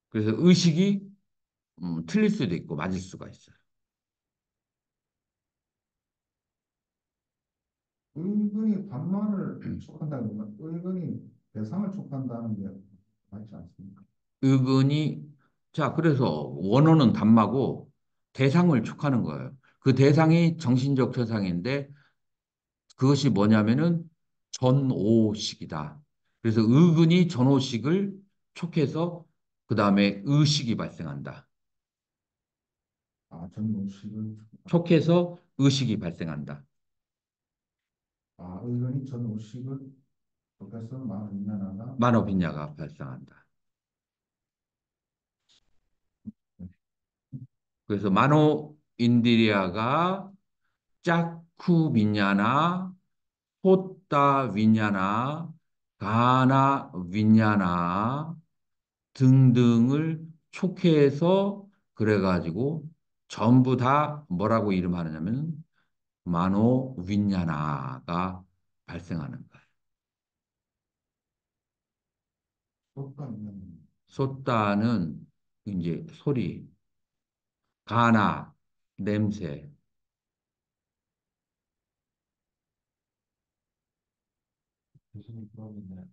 그래서 의식이 틀릴 수도 있고 맞을 수가 있어요. 의근이 반말을 촉한다는 건가? 의근이 대상을 촉한다는 게 맞지 않습니까? 의근이 자, 그래서 원어는 담마고 대상을 촉하는 거예요. 그 대상이 정신적 현상인데 그것이 뭐냐면은 전오식이다. 그래서 의근이 전오식을 촉해서 그 다음에 의식이 발생한다. 아, 전노식을 촉해서 의식이 발생한다. 아, 의근이 전노식을 professor 마르미나나가 만어빈야가 발생한다. 그래서 만호 인디리아가 짝쿠 빈야나 호따 빈야나 가나 빈야나 등등을 촉해서 그래가지고 전부 다 뭐라고 이름하느냐면 마노 윈야나가 발생하는 거예요. 똑같은 소따는 이제 소리, 가나 냄새, 교수님 그러면은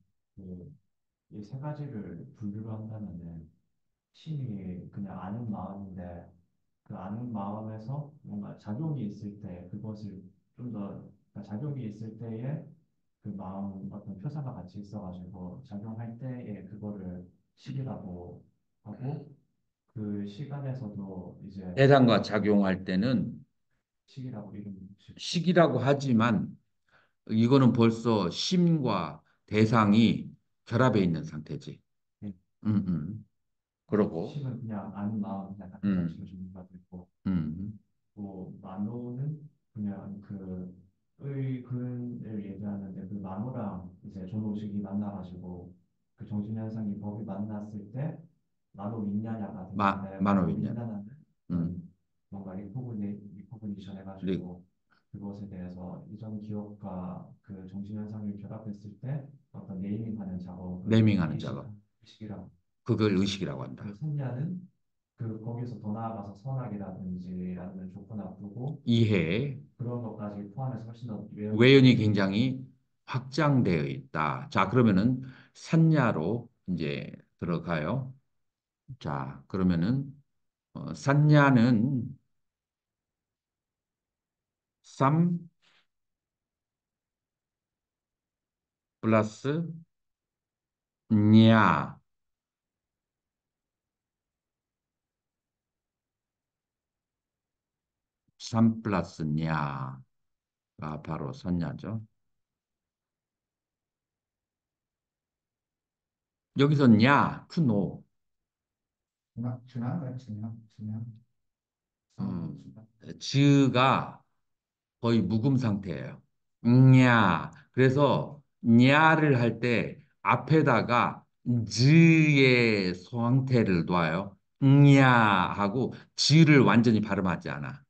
이 세 가지를 분류를 한다면은 심이 그냥 아는 마음인데 그 아는 마음에서 뭔가 작용이 있을 때 그것을 좀 더 작용이 있을 때에 그 마음 어떤 표사가 같이 있어가지고 작용할 때에 그거를 식이라고 하고 그 시간에서도 이제 대상과 작용할 때는 식이라고 이름 붙이고 식이라고 하지만 이거는 벌써 심과 대상이 결합해 있는 상태지. 예, 음, 음. 그러고, 식은 그냥 아는 마음 그냥 같은 음, 방식으로 준비가 되고 음, 또 만호는 그냥 그 의근을 얘기하는데 그 만호랑 이제 존오식이 만나가지고 그 정신현상이 법이 만났을 때 만호 윈냐냐가 되는데 만호 만호윈련. 윈냐냐는 음, 어떤 뭔가 리코그니션 리, 해가지고 그것에 대해서 이전 기억과 그 정신현상을 결합했을 때 어떤 네이밍하는 작업을 네밍하는 작업. 의식이라고. 그걸 의식이라고 그 한다. 선냐는 그 거기서 더 나아가서 선악이라든지 아니면 좋고 나쁘고 이해, 그런 것까지 포함해서 훨씬 더 외연이 외연이 깊게 굉장히 확장되어 있다. 자, 그러면은 산야로 이제 들어가요. 자, 그러면은 산야는 쌈 플러스 냐, 쌈 플러스 냐가 바로 산야죠. 여기서 냐, 쿠노, 준하인가요? 준하? 음, 준하? 즈가 거의 묵음 상태예요. 냐. 그래서 냐를 할 때 앞에다가 즈의 소황태를 놔요. 냐 하고 즈를 완전히 발음하지 않아.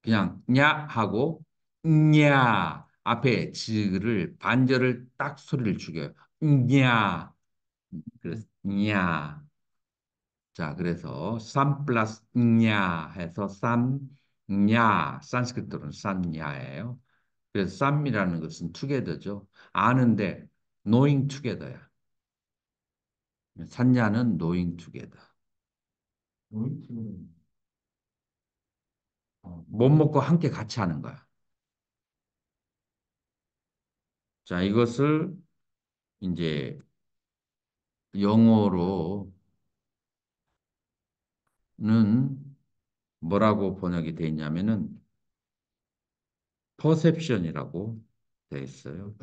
그냥 냐 하고 냐 앞에 즈를 반절을 딱 소리를 죽여요. 냐. 그래서 냐. 자, 그래서 산 플러스 냐 해서 산, 냐, 산스크리트로는 산냐예요. 그래서 쌈이라는 것은 투게더죠. 아는데 knowing together야. 산냐는 knowing together. 노이트는 못 먹고 함께 같이 하는 거야. 자, 이것을 이제 영어로는 뭐라고 번역이 돼 있냐면은 perception이라고 돼 있어요.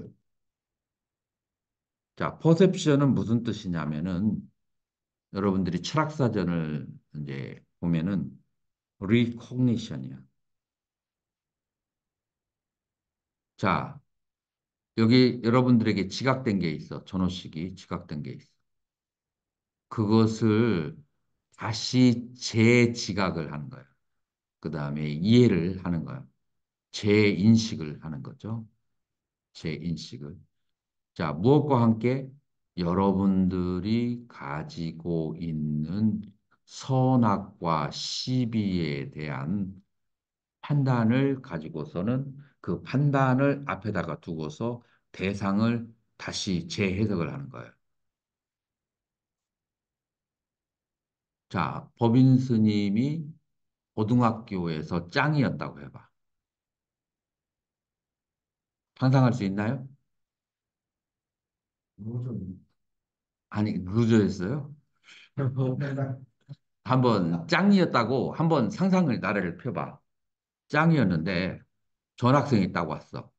자, perception은 무슨 뜻이냐면은 여러분들이 철학사전을 이제 보면은 recognition이야. 자, 여기 여러분들에게 지각된 게 있어. 전호식이 지각된 게 있어. 그것을 다시 재지각을 하는 거예요. 그 다음에 이해를 하는 거예요. 재인식을 하는 거죠. 재인식을. 자, 무엇과 함께 여러분들이 가지고 있는 선악과 시비에 대한 판단을 가지고서는 그 판단을 앞에다가 두고서 대상을 다시 재해석을 하는 거예요. 자, 법인 스님이 고등학교에서 짱이었다고 해봐. 상상할 수 있나요? 노조 아니, 루저였어요? 생각 한번 짱이었다고 한번 상상을 나래를 펴봐. 짱이었는데 전학생이 딱 왔어.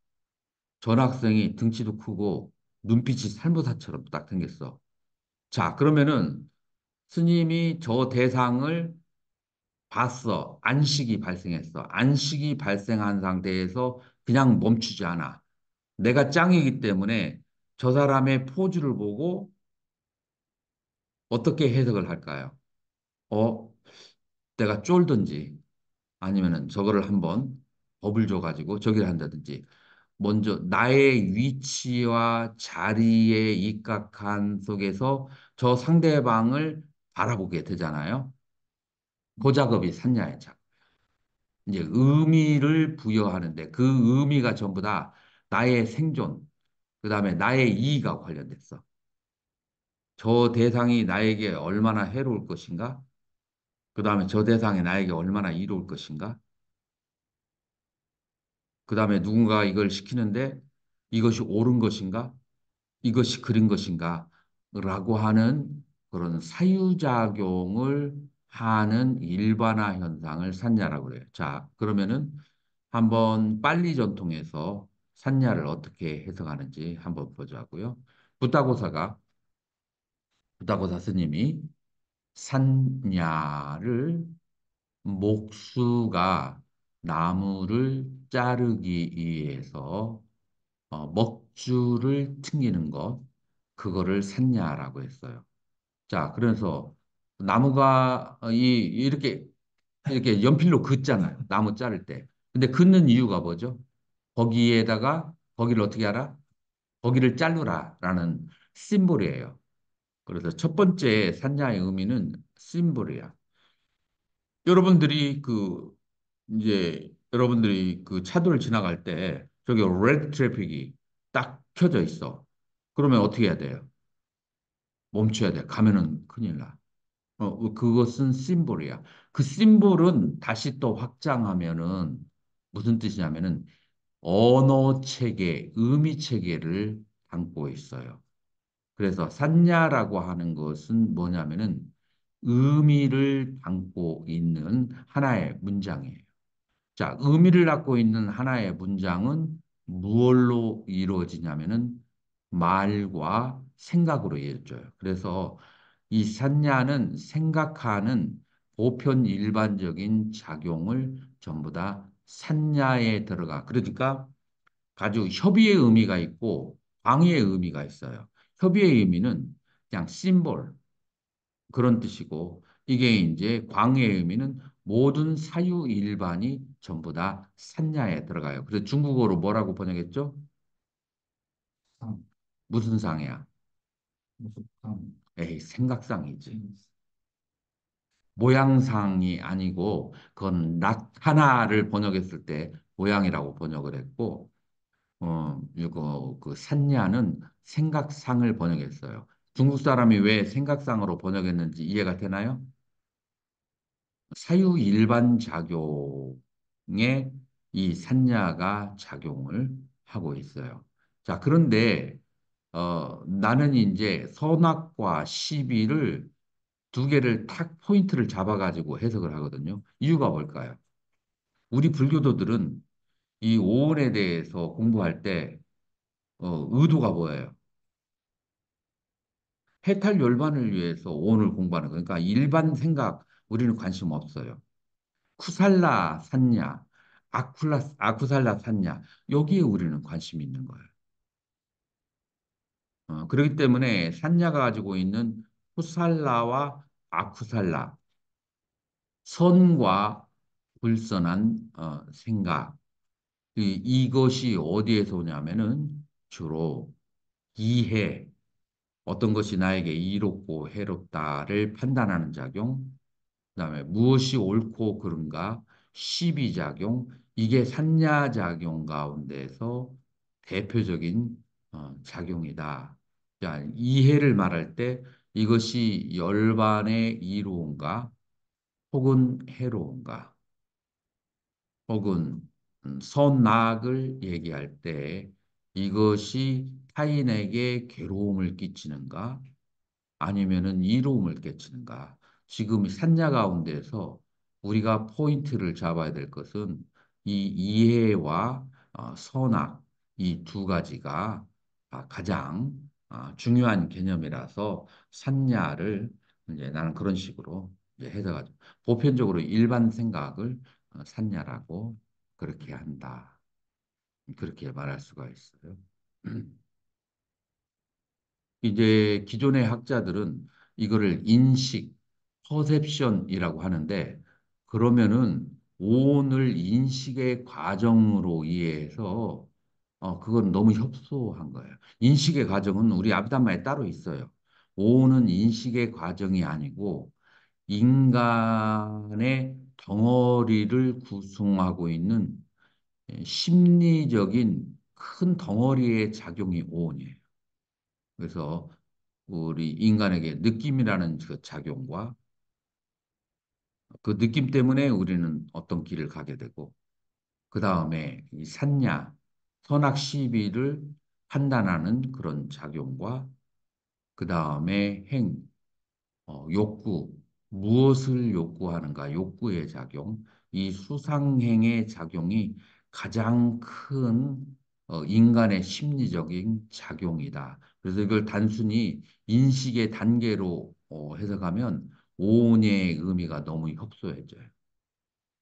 전학생이 등치도 크고 눈빛이 살모사처럼 딱 생겼어. 자, 그러면은 스님이 저 대상을 봤어. 안식이 발생했어. 안식이 발생한 상태에서 그냥 멈추지 않아. 내가 짱이기 때문에 저 사람의 포즈를 보고 어떻게 해석을 할까요? 어, 내가 쫄든지 아니면은 저거를 한번 법을 줘가지고 저기를 한다든지 먼저 나의 위치와 자리에 입각한 속에서 저 상대방을 바라보게 되잖아요. 그 작업이 산야의 작업. 이제 의미를 부여하는데 그 의미가 전부 다 나의 생존, 그다음에 나의 이의가 관련됐어. 저 대상이 나에게 얼마나 해로울 것인가? 그다음에 저 대상이 나에게 얼마나 이로울 것인가? 그다음에 누군가 이걸 시키는데 이것이 옳은 것인가? 이것이 그린 것인가? 라고 하는 그런 사유작용을 하는 일반화 현상을 산야라고 그래요. 자, 그러면은 한번 빨리 전통에서 산야를 어떻게 해석하는지 한번 보자고요. 부타고사가 부타고사 스님이 산야를 목수가 나무를 자르기 위해서 먹줄을 튕기는 것, 그거를 산야라고 했어요. 자, 그래서 나무가 이렇게 연필로 긋잖아요. 나무 자를 때. 근데 긋는 이유가 뭐죠? 거기를 어떻게 하라? 거기를 자르라라는 심볼이에요. 그래서 첫 번째 산야의 의미는 심볼이야. 여러분들이 그 여러분들이 그 차도를 지나갈 때 저기 레드 트래픽이 딱 켜져 있어. 그러면 어떻게 해야 돼요? 멈춰야 돼. 가면은 큰일 나. 그것은 심볼이야. 그 심볼은 다시 또 확장하면은 무슨 뜻이냐면은 언어 체계, 의미 체계를 담고 있어요. 그래서 산야라고 하는 것은 뭐냐면은 의미를 담고 있는 하나의 문장이에요. 자, 의미를 갖고 있는 하나의 문장은 무엇로 이루어지냐면은 말과 생각으로 이루어져요. 그래서 이 산야는 생각하는 보편 일반적인 작용을 전부 다 산야에 들어가. 그러니까 아주 협의의 의미가 있고 광의의 의미가 있어요. 협의의 의미는 그냥 심볼 그런 뜻이고 이게 이제 광의의 의미는 모든 사유 일반이 전부 다 산야에 들어가요. 그래서 중국어로 뭐라고 번역했죠? 상, 무슨 상이야? 모습상, 에이, 생각상이지. 모양상이 아니고 그건 하나를 번역했을 때 모양이라고 번역을 했고 이거 그 산야는 생각상을 번역했어요. 중국 사람이 왜 생각상으로 번역했는지 이해가 되나요? 사유 일반 작용에 이 산야가 작용을 하고 있어요. 자, 그런데 나는 이제 선악과 시비를 두 개를 탁 포인트를 잡아가지고 해석을 하거든요. 이유가 뭘까요? 우리 불교도들은 이 오온에 대해서 공부할 때 의도가 뭐예요? 해탈 열반을 위해서 오온을 공부하는 거예요. 그러니까 일반 생각 우리는 관심 없어요. 쿠살라 샀냐, 아쿠살라 샀냐, 여기에 우리는 관심이 있는 거예요. 그렇기 때문에 산야가 가지고 있는 쿠살라와 아쿠살라, 선과 불선한 생각, 이것이 어디에서 오냐면은 주로 이해, 어떤 것이 나에게 이롭고 해롭다를 판단하는 작용, 그다음에 무엇이 옳고 그른가 시비작용 이게 산야작용 가운데서 대표적인 작용이다. 자, 이해를 말할 때 이것이 열반의 이로운가 혹은 해로운가 혹은 선악을 얘기할 때 이것이 타인에게 괴로움을 끼치는가 아니면은 이로움을 끼치는가? 지금 산야 가운데서 우리가 포인트를 잡아야 될 것은 이 이해와 선악 이 두 가지가 가장 중요한 개념이라서 산야를 이제 나는 그런 식으로 이제 해석하죠. 보편적으로 일반 생각을 산야라고 그렇게 한다. 그렇게 말할 수가 있어요. 이제 기존의 학자들은 이거를 인식, 퍼셉션이라고 하는데 그러면은 오온을 인식의 과정으로 이해해서 그건 너무 협소한 거예요. 인식의 과정은 우리 아비담마에 따로 있어요. 오온은 인식의 과정이 아니고 인간의 덩어리를 구성하고 있는 심리적인 큰 덩어리의 작용이 오온이에요. 그래서 우리 인간에게 느낌이라는 그 작용과 그 느낌 때문에 우리는 어떤 길을 가게 되고, 그 다음에 이 산냐, 선악 시비를 판단하는 그런 작용과, 그 다음에 욕구, 무엇을 욕구하는가, 욕구의 작용, 이 수상행의 작용이 가장 큰 인간의 심리적인 작용이다. 그래서 이걸 단순히 인식의 단계로 해석하면 오온의 의미가 너무 협소해져요.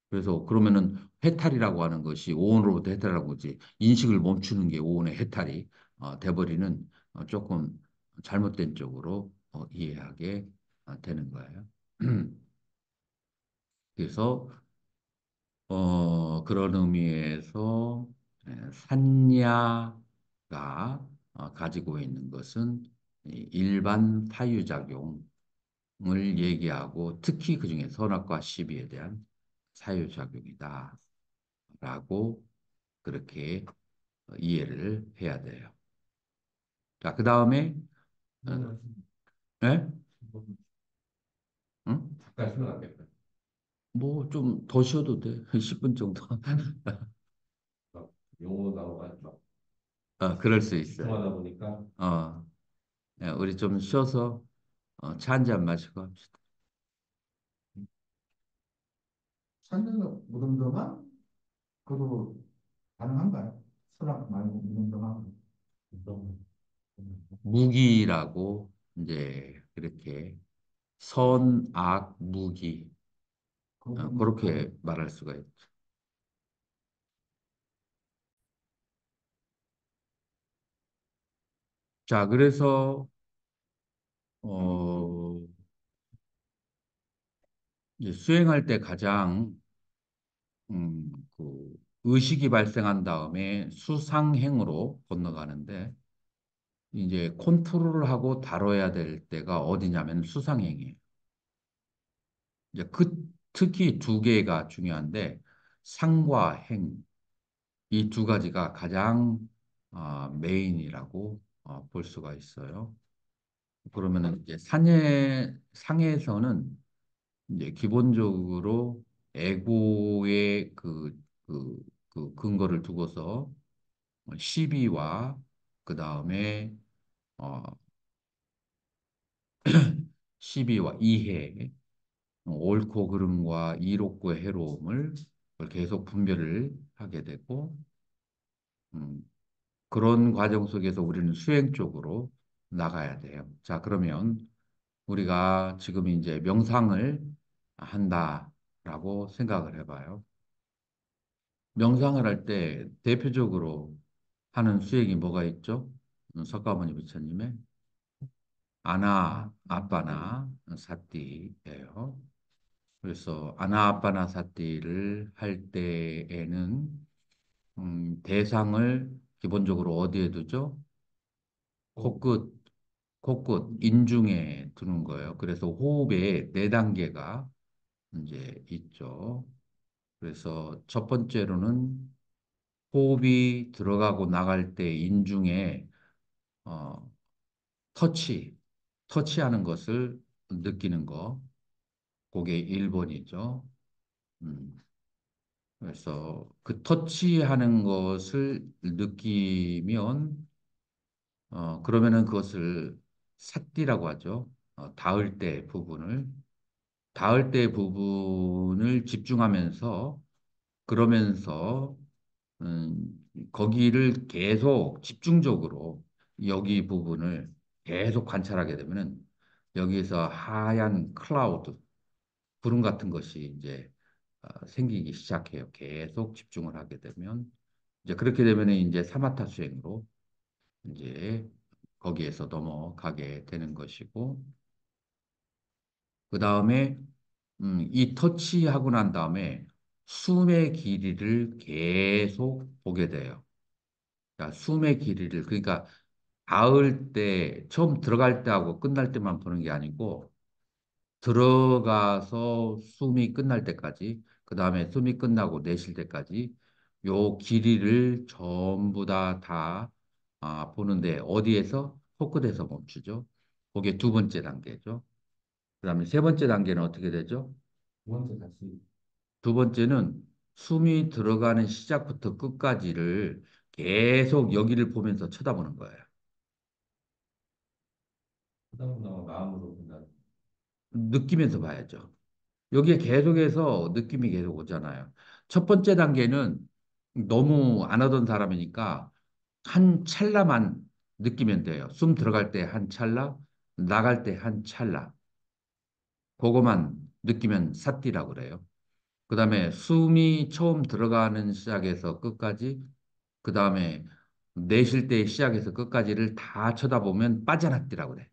그래서 그러면은 해탈이라고 하는 것이 오온으로부터 해탈이라고 하지 인식을 멈추는 게 오온의 해탈이 돼버리는 조금 잘못된 쪽으로 이해하게 되는 거예요. 그래서 그런 의미에서 산야가 가지고 있는 것은 이 일반 사유작용을 얘기하고 특히 그중에 선악과 시비에 대한 사유작용이다라고 그렇게 이해를 해야 돼요. 자, 그 다음에 네? 응? 잠깐 쉬면 안 될까요? 뭐 좀 더 쉬어도 돼. 10분 정도. 막 용어 나오가 막 그럴 수 있어요. 집중하다 보니까 어, 우리 좀 쉬어서 차 한 잔 마시고 합시다. 산전적 무덤덤한 그도 가능한가요? 선악 말고 무덤덤한 거. 좀 무기라고 이제 이렇게 선악 무기 그분도 가능. 그렇게 말할 수가 있죠. 자, 그래서 어, 이제 수행할 때 가장 그 의식이 발생한 다음에 수상행으로 건너가는데 이제 컨트롤을 하고 다뤄야 될 때가 어디냐면 수상행이에요. 이제 특히 두 개가 중요한데 상과 행 이 두 가지가 가장 메인이라고 볼 수가 있어요. 그러면은 이제 상에서는 이제 기본적으로 에고의 그 근거를 두고서 시비와 그 다음에 어, 시비와 이해, 옳고 그름과 이롭고 해로움을 계속 분별을 하게 되고 음, 그런 과정 속에서 우리는 수행 쪽으로 나가야 돼요. 자, 그러면 우리가 지금 이제 명상을 한다라고 생각을 해봐요. 명상을 할 때 대표적으로 하는 수행이 뭐가 있죠? 석가모니 부처님의 아나, 아빠나, 사띠예요. 그래서 아나, 아빠나, 사띠를 할 때에는 대상을 기본적으로 어디에 두죠? 코끝, 코끝, 인중에 두는 거예요. 그래서 호흡에 네 단계가 이제 있죠. 그래서 첫 번째로는 호흡이 들어가고 나갈 때 인중에 어, 터치, 터치하는 것을 느끼는 거. 그게 1번이죠. 음, 그래서 그 터치하는 것을 느끼면 그러면은 그것을 삿디라고 하죠. 닿을 때 부분을. 닿을 때 부분을 집중하면서 그러면서 거기를 계속 집중적으로 여기 부분을 계속 관찰하게 되면은 여기에서 하얀 클라우드, 구름 같은 것이 이제 생기기 시작해요. 계속 집중을 하게 되면 이제 그렇게 되면은 이제 사마타 수행으로 이제 거기에서 넘어가게 되는 것이고 그 다음에 이 터치하고 난 다음에 숨의 길이를 계속 보게 돼요. 그러니까 숨의 길이를 그러니까 닿을 때 처음 들어갈 때하고 끝날 때만 보는 게 아니고 들어가서 숨이 끝날 때까지 그 다음에 숨이 끝나고 내쉴 때까지 요 길이를 전부 다 보는데 어디에서 코끝에서 멈추죠. 그게 두 번째 단계죠. 그 다음에 세 번째 단계는 어떻게 되죠? 두 번째 다시 두 번째는 숨이 들어가는 시작부터 끝까지를 계속 여기를 보면서 쳐다보는 거예요. 후다보다 마음으로 본다. 느끼면서 봐야죠. 여기에 계속해서 느낌이 계속 오잖아요. 첫 번째 단계는 너무 안 하던 사람이니까 한 찰나만 느끼면 돼요. 숨 들어갈 때 한 찰나, 나갈 때 한 찰나. 그거만 느끼면 사띠라고 그래요. 그 다음에 숨이 처음 들어가는 시작에서 끝까지, 그 다음에 내쉴 때 시작에서 끝까지를 다 쳐다보면 빠져나띠라고 그래.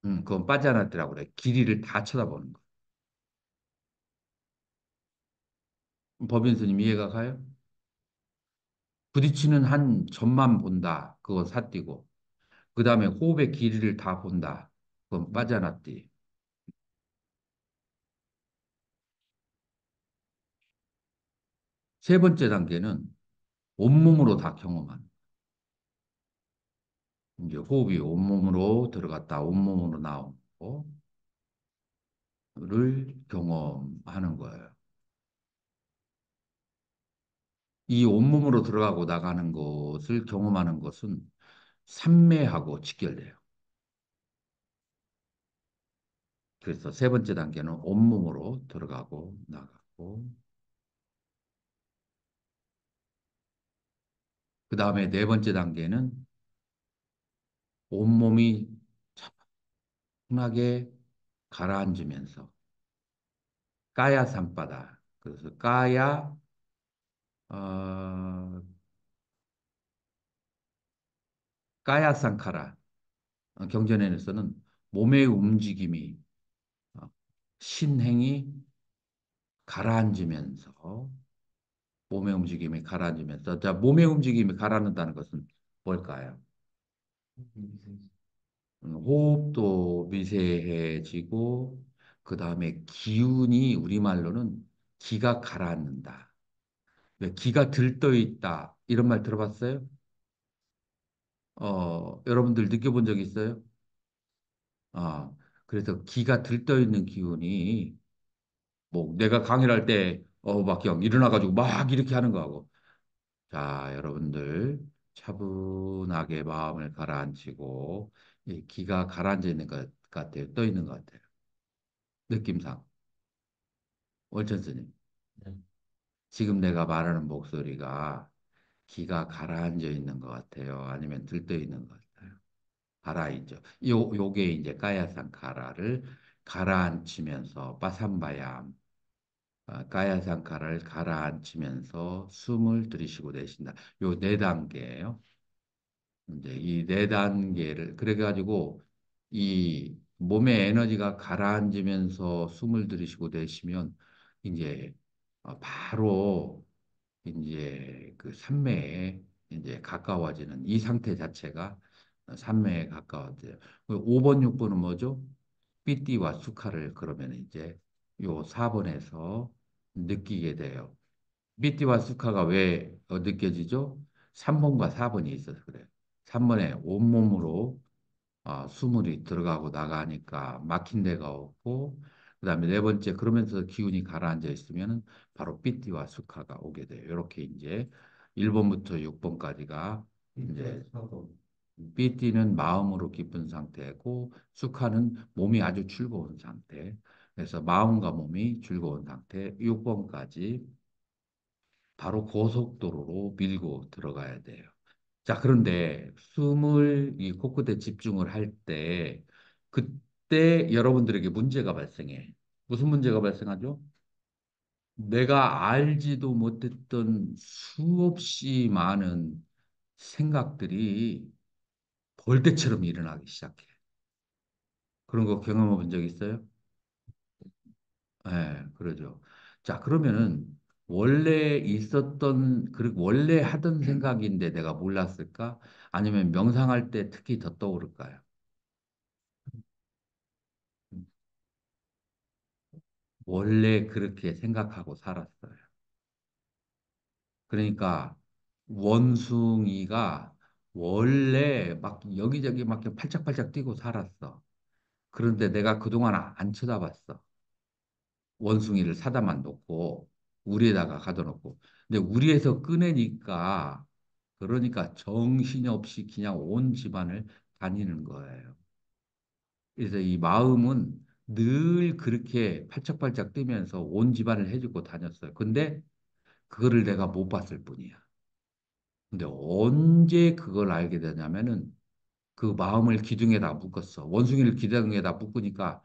그건 빠져나띠라고 그래. 길이를 다 쳐다보는 거. 법인 스님 이해가 가요? 부딪히는 한 점만 본다. 그건 사띠고. 그 다음에 호흡의 길이를 다 본다. 그건 빠져나띠. 세 번째 단계는 온몸으로 다 경험하는. 이제 호흡이 온몸으로 들어갔다, 온몸으로 나오고, 를 경험하는 거예요. 이 온몸으로 들어가고 나가는 것을 경험하는 것은 삼매하고 직결돼요. 그래서 세 번째 단계는 온몸으로 들어가고 나가고, 그 다음에 네 번째 단계는 온몸이 차분하게 가라앉으면서 까야 산바다. 그래서 어, 까야 산카라. 경전에서는 몸의 움직임이 어, 신행이 가라앉으면서 몸의 움직임이 가라앉으면서 자 몸의 움직임이 가라앉는다는 것은 뭘까요? 호흡도 미세해지고 그 다음에 기운이 우리말로는 기가 가라앉는다. 왜 기가 들떠 있다 이런 말 들어봤어요? 여러분들 느껴본 적 있어요? 그래서 기가 들떠 있는 기운이 뭐 내가 강의를 할 때 막 그냥 일어나가지고 막 이렇게 하는 거하고 자 여러분들 차분하게 마음을 가라앉히고 이 기가 가라앉아 있는 것 같아요. 떠 있는 것 같아요. 느낌상. 월천 스님. 네. 지금 내가 말하는 목소리가 기가 가라앉아 있는 것 같아요. 아니면 들떠 있는 것 같아요. 가라앉죠. 요게 이제 까야상카라를 가라앉히면서 빠삼바얌 까야상카를 가라앉히면서 숨을 들이쉬고 내쉰다. 요 네 단계예요. 이제 이 네 단계를 그래가지고 이 몸의 에너지가 가라앉으면서 숨을 들이쉬고 내쉬면 이제 바로 이제 그 산매에 이제 가까워지는 이 상태 자체가 산매에 가까워져요. 5번, 6번은 뭐죠? 삐띠와 수카를 그러면 이제 요 4번에서 느끼게 돼요. 삐띠와 수카가 왜 느껴지죠? 3번과 4번이 있어서 그래요. 3번에 온몸으로 수물이 들어가고 나가니까 막힌 데가 없고, 그다음에 네 번째 그러면서 기운이 가라앉아 있으면 바로 삐띠와 수카가 오게 돼요. 이렇게 이제 1번부터 6번까지가 이때 이제 하고 삐띠는 마음으로 기쁜 상태고 수카는 몸이 아주 즐거운 상태. 그래서 마음과 몸이 즐거운 상태. 6번까지 바로 고속도로로 밀고 들어가야 돼요. 자, 그런데 숨을 이 코끝에 집중을 할 때, 그때 여러분들에게 문제가 발생해. 무슨 문제가 발생하죠? 내가 알지도 못했던 수없이 많은 생각들이 벌떼처럼 일어나기 시작해. 그런 거 경험해 본 적 있어요? 그러죠. 자, 그러면은 원래 있었던, 그리고 원래 하던 생각인데 내가 몰랐을까? 아니면 명상할 때 특히 더 떠오를까요? 원래 그렇게 생각하고 살았어요. 그러니까 원숭이가 원래 막 여기저기 막 이렇게 팔짝팔짝 뛰고 살았어. 그런데 내가 그동안 안 쳐다봤어. 원숭이를 사다만 놓고 우리에다가 가둬놓고. 근데 우리에서 꺼내니까 그러니까 정신없이 그냥 온 집안을 다니는 거예요. 그래서 이 마음은 늘 그렇게 팔짝팔짝 뛰면서 온 집안을 해주고 다녔어요. 근데 그거를 내가 못 봤을 뿐이야. 근데 언제 그걸 알게 되냐면은 그 마음을 기둥에다 묶었어. 원숭이를 기둥에다 묶으니까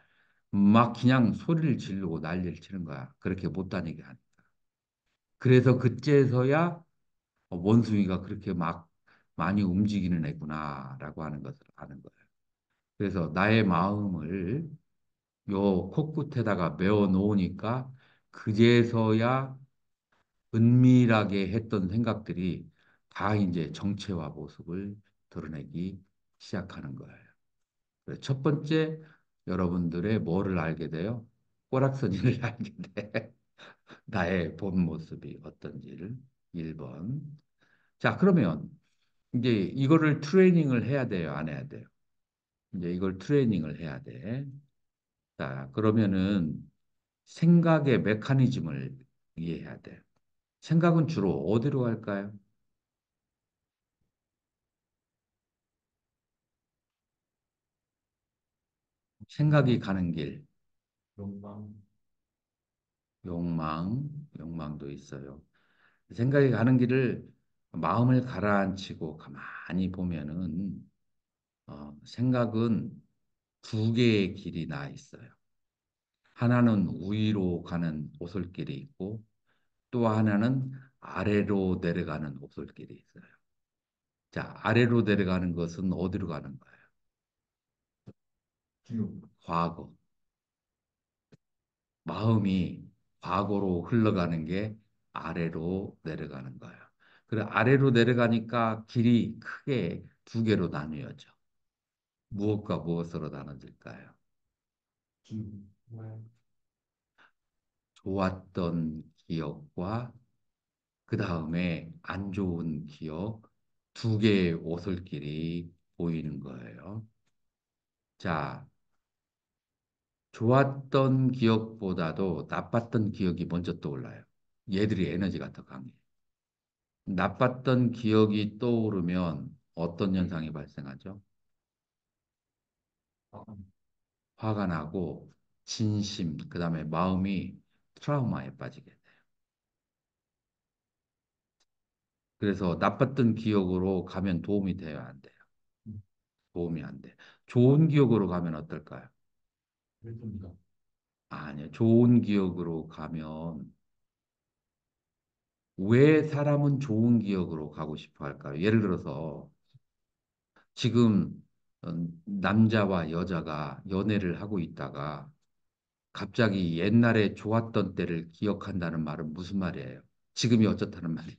막 그냥 소리를 지르고 난리를 치는 거야. 그렇게 못 다니게 하니까. 그래서 그제서야 원숭이가 그렇게 막 많이 움직이는 애구나라고 하는 것을 아는 거예요. 그래서 나의 마음을 요 코끝에다가 메어 놓으니까 그제서야 은밀하게 했던 생각들이 다 이제 정체화 모습을 드러내기 시작하는 거예요. 그래서 첫 번째 여러분들의 뭐를 알게 돼요? 꼬락서니를 알게 돼. 나의 본 모습이 어떤지를 1번. 자, 그러면 이제 이거를 트레이닝을 해야 돼요, 안 해야 돼요? 이제 이걸 트레이닝을 해야 돼. 자, 그러면은 생각의 메커니즘을 이해해야 돼요. 생각은 주로 어디로 갈까요? 생각이 가는 길, 욕망, 욕망, 욕망도 있어요. 생각이 가는 길을 마음을 가라앉히고 가만히 보면은 생각은 두 개의 길이 나 있어요. 하나는 위로 가는 오솔길이 있고 또 하나는 아래로 내려가는 오솔길이 있어요. 자, 아래로 내려가는 것은 어디로 가는 거예요? 지금 과거. 마음이 과거로 흘러가는 게 아래로 내려가는 거예요. 그래, 아래로 내려가니까 길이 크게 두 개로 나뉘어져. 무엇과 무엇으로 나눠질까요? 지금 왜? 좋았던 기억과 그 다음에 안 좋은 기억 두 개의 오솔길이 보이는 거예요. 자, 좋았던 기억보다도 나빴던 기억이 먼저 떠올라요. 얘들이 에너지가 더 강해. 나빴던 기억이 떠오르면 어떤 현상이 발생하죠? 어, 화가 나고 진심, 그다음에 마음이 트라우마에 빠지게 돼요. 그래서 나빴던 기억으로 가면 도움이 돼요, 안 돼요? 도움이 안 돼. 좋은 기억으로 가면 어떨까요? 일분이다. 아니요. 좋은 기억으로 가면 왜 사람은 좋은 기억으로 가고 싶어 할까요? 예를 들어서 지금 남자와 여자가 연애를 하고 있다가 갑자기 옛날에 좋았던 때를 기억한다는 말은 무슨 말이에요? 지금이 어쩌다는 말이에요?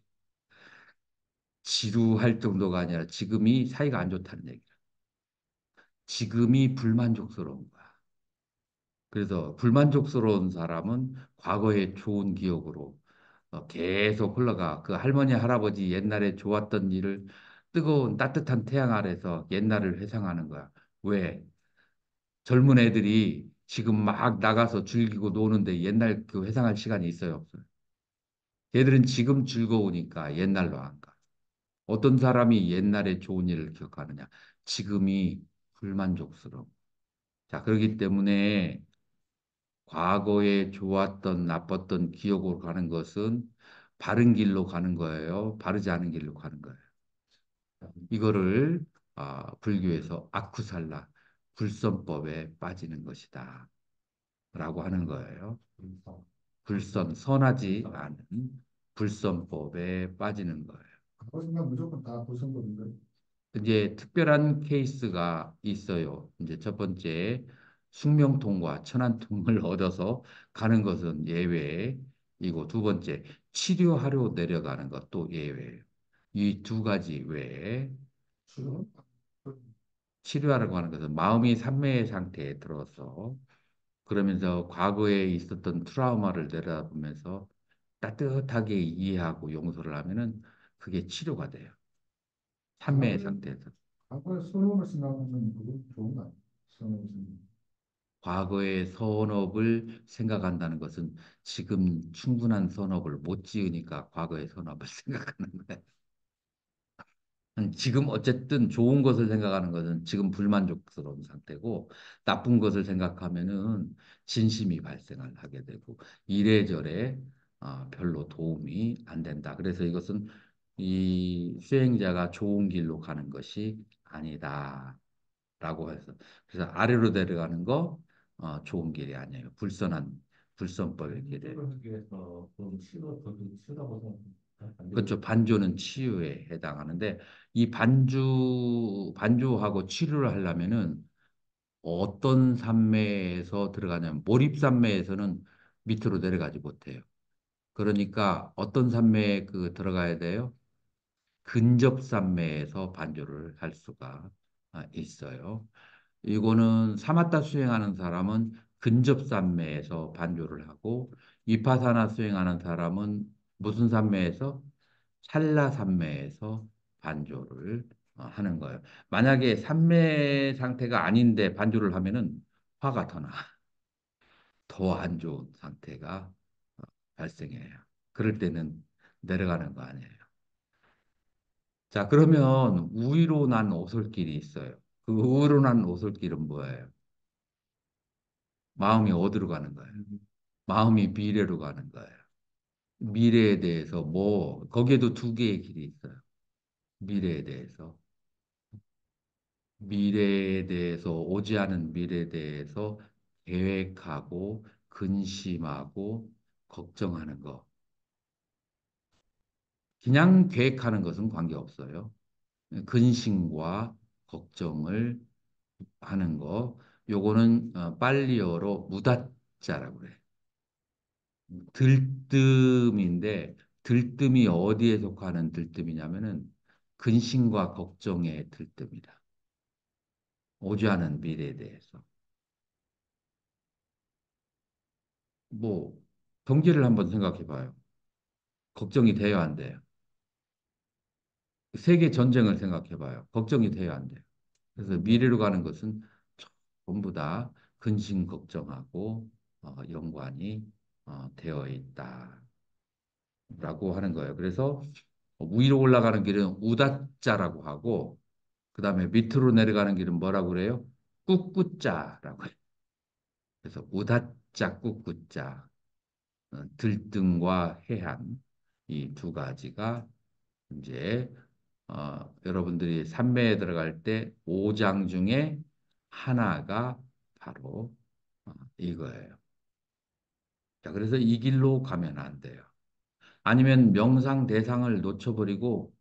지루할 정도가 아니라 지금이 사이가 안 좋다는 얘기야. 지금이 불만족스러운 거야. 그래서 불만족스러운 사람은 과거의 좋은 기억으로 계속 흘러가. 그 할머니, 할아버지 옛날에 좋았던 일을 뜨거운 따뜻한 태양 아래서 옛날을 회상하는 거야. 왜? 젊은 애들이 지금 막 나가서 즐기고 노는데 옛날 그 회상할 시간이 있어요, 없어요? 얘들은 지금 즐거우니까 옛날로 안 가. 어떤 사람이 옛날에 좋은 일을 기억하느냐? 지금이 불만족스러워. 자, 그렇기 때문에 과거에 좋았던 나빴던 기억으로 가는 것은 바른 길로 가는 거예요. 바르지 않은 길로 가는 거예요. 이거를 불교에서 아쿠살라, 불선법에 빠지는 것이다. 라고 하는 거예요. 불성. 선하지 불성. 않은 불선법에 빠지는 거예요. 그거 생각 무조건 다 보선법인가요? 이제 특별한 케이스가 있어요. 이제 첫 번째 숙명통과 천안통을 얻어서 가는 것은 예외이고 두 번째 치료하려 내려가는 것도 예외예요. 이 두 가지 외에 지금 치료하려고 하는 것은 마음이 산매의 상태에 들어서 그러면서 과거에 있었던 트라우마를 내려다보면서 따뜻하게 이해하고 용서를 하면은 그게 치료가 돼요. 산매의 과거에 상태에서. 과거에 선호를 생각하면 그건 좋은 거 아니에요? 선호 과거의 선업을 생각한다는 것은 지금 충분한 선업을 못 지으니까 과거의 선업을 생각하는 거예요. 지금 어쨌든 좋은 것을 생각하는 것은 지금 불만족스러운 상태고 나쁜 것을 생각하면은 진심이 발생을 하게 되고 이래저래 별로 도움이 안 된다. 그래서 이것은 이 수행자가 좋은 길로 가는 것이 아니다. 해서 그래서 아래로 내려가는 거 좋은 길이 아니에요. 불선법의 길이에요. 를 하기 위해서 좀 더 치유라고 생각합니다. 그렇죠. 반조는 치유에 해당하는데 이 반조하고 치료를 하려면은 어떤 산매에서 들어가냐면 몰입산매에서는 밑으로 내려가지 못해요. 그러니까 어떤 산매에 들어가야 돼요? 근접산매에서 반조를 할 수가 있어요. 이거는 사마타 수행하는 사람은 근접산매에서 반조를 하고 위파사나 수행하는 사람은 무슨 산매에서 찰나산매에서 반조를 하는 거예요. 만약에 산매 상태가 아닌데 반조를 하면은 화가 더 나. 더 안 좋은 상태가 발생해요. 그럴 때는 내려가는 거 아니에요. 자, 그러면 우위로 난 오솔길이 있어요. 그 우위로 난 오솔길은 뭐예요? 마음이 어디로 가는 거예요? 마음이 미래로 가는 거예요. 미래에 대해서 거기에도 두 개의 길이 있어요. 미래에 대해서. 미래에 대해서, 오지 않은 미래에 대해서 계획하고, 근심하고, 걱정하는 거. 그냥 계획하는 것은 관계없어요. 근심과 걱정을 하는 거. 요거는 빨리어로 무다자라고 그래. 들뜸인데 들뜸이 어디에 속하는 들뜸이냐면은 근심과 걱정의 들뜸이다. 오지 않은 미래에 대해서. 뭐 경제를 한번 생각해 봐요. 걱정이 돼요, 안 돼요? 세계 전쟁을 생각해 봐요. 걱정이 돼요, 안 돼요? 그래서 미래로 가는 것은 전부 다 근심 걱정하고 연관이 되어 있다라고 하는 거예요. 그래서 위로 올라가는 길은 우다자라고 하고 그다음에 밑으로 내려가는 길은 뭐라고 그래요? 꿋꿋자라고 해요. 그래서 우다자 꿋꿋자 들등과 해안 이 두 가지가 이제 여러분들이 삼매에 들어갈 때 5장 중에 하나가 바로 이거예요. 자, 그래서 이 길로 가면 안 돼요. 아니면 명상 대상을 놓쳐버리고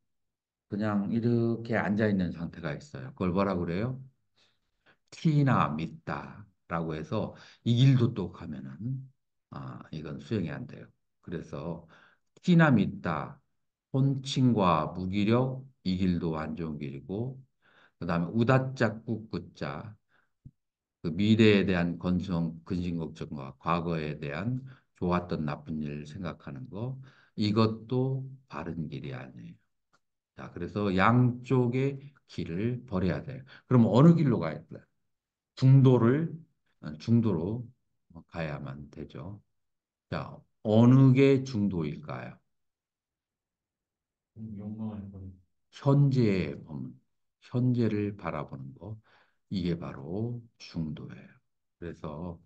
그냥 이렇게 앉아 있는 상태가 있어요. 그걸 뭐라 그래요? 티나 믿다라고 해서 이 길도 또 가면은 이건 수행이 안 돼요. 그래서 티나 믿다, 혼칭과 무기력 이 길도 안 좋은 길이고 그다음에 우다짜 꾹꾹자 그 미래에 대한 근심 걱정과 과거에 대한 좋았던 나쁜 일 생각하는 거 이것도 바른 길이 아니에요. 자, 그래서 양쪽의 길을 버려야 돼요. 그럼 어느 길로 가야 돼요? 중도로 가야만 되죠. 자, 어느 게 중도일까요? 욕망을 버리 현재의 법, 현재를 바라보는 거, 이게 바로 중도예요. 그래서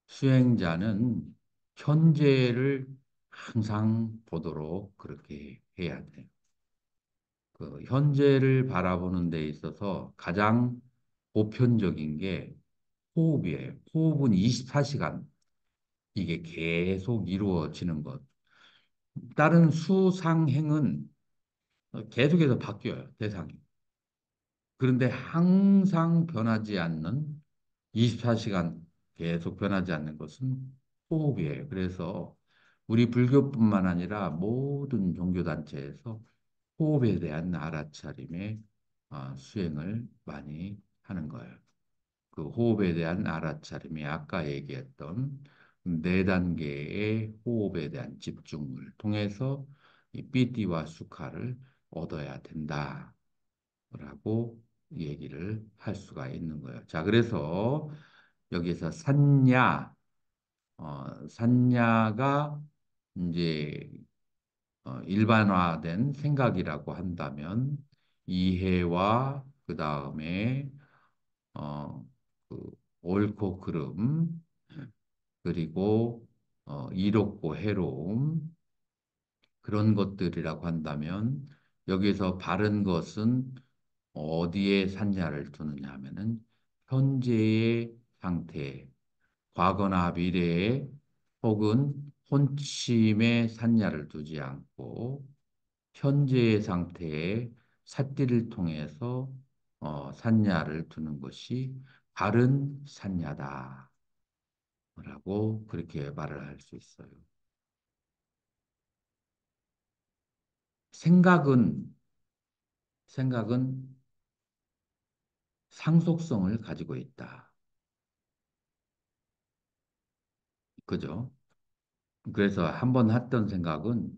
수행자는 현재를 항상 보도록 그렇게 해야 돼요. 그 현재를 바라보는 데 있어서 가장 보편적인 게 호흡이에요. 호흡은 24시간 이게 계속 이루어지는 것. 다른 수상행은 계속해서 바뀌어요, 대상이. 그런데 항상 변하지 않는 24시간 계속 변하지 않는 것은 호흡이에요. 그래서 우리 불교뿐만 아니라 모든 종교단체에서 호흡에 대한 알아차림의 수행을 많이 하는 거예요. 그 호흡에 대한 알아차림이 아까 얘기했던 네 단계의 호흡에 대한 집중을 통해서 이 삐띠와 수카를 얻어야 된다라고 얘기를 할 수가 있는 거예요. 자, 그래서 여기서 산야가 이제 일반화된 생각이라고 한다면 이해와 그 다음에 어, 그 옳고 그름 그리고 이롭고 해로움 그런 것들이라고 한다면 여기서 바른 것은 어디에 산야를 두느냐 하면은 현재의 상태, 과거나 미래에 혹은 혼침의 산야를 두지 않고 현재의 상태에 삿띠를 통해서 산야를 두는 것이 바른 산야다라고 그렇게 말을 할 수 있어요. 생각은 생각은 상속성을 가지고 있다. 그죠? 그래서 한번 했던 생각은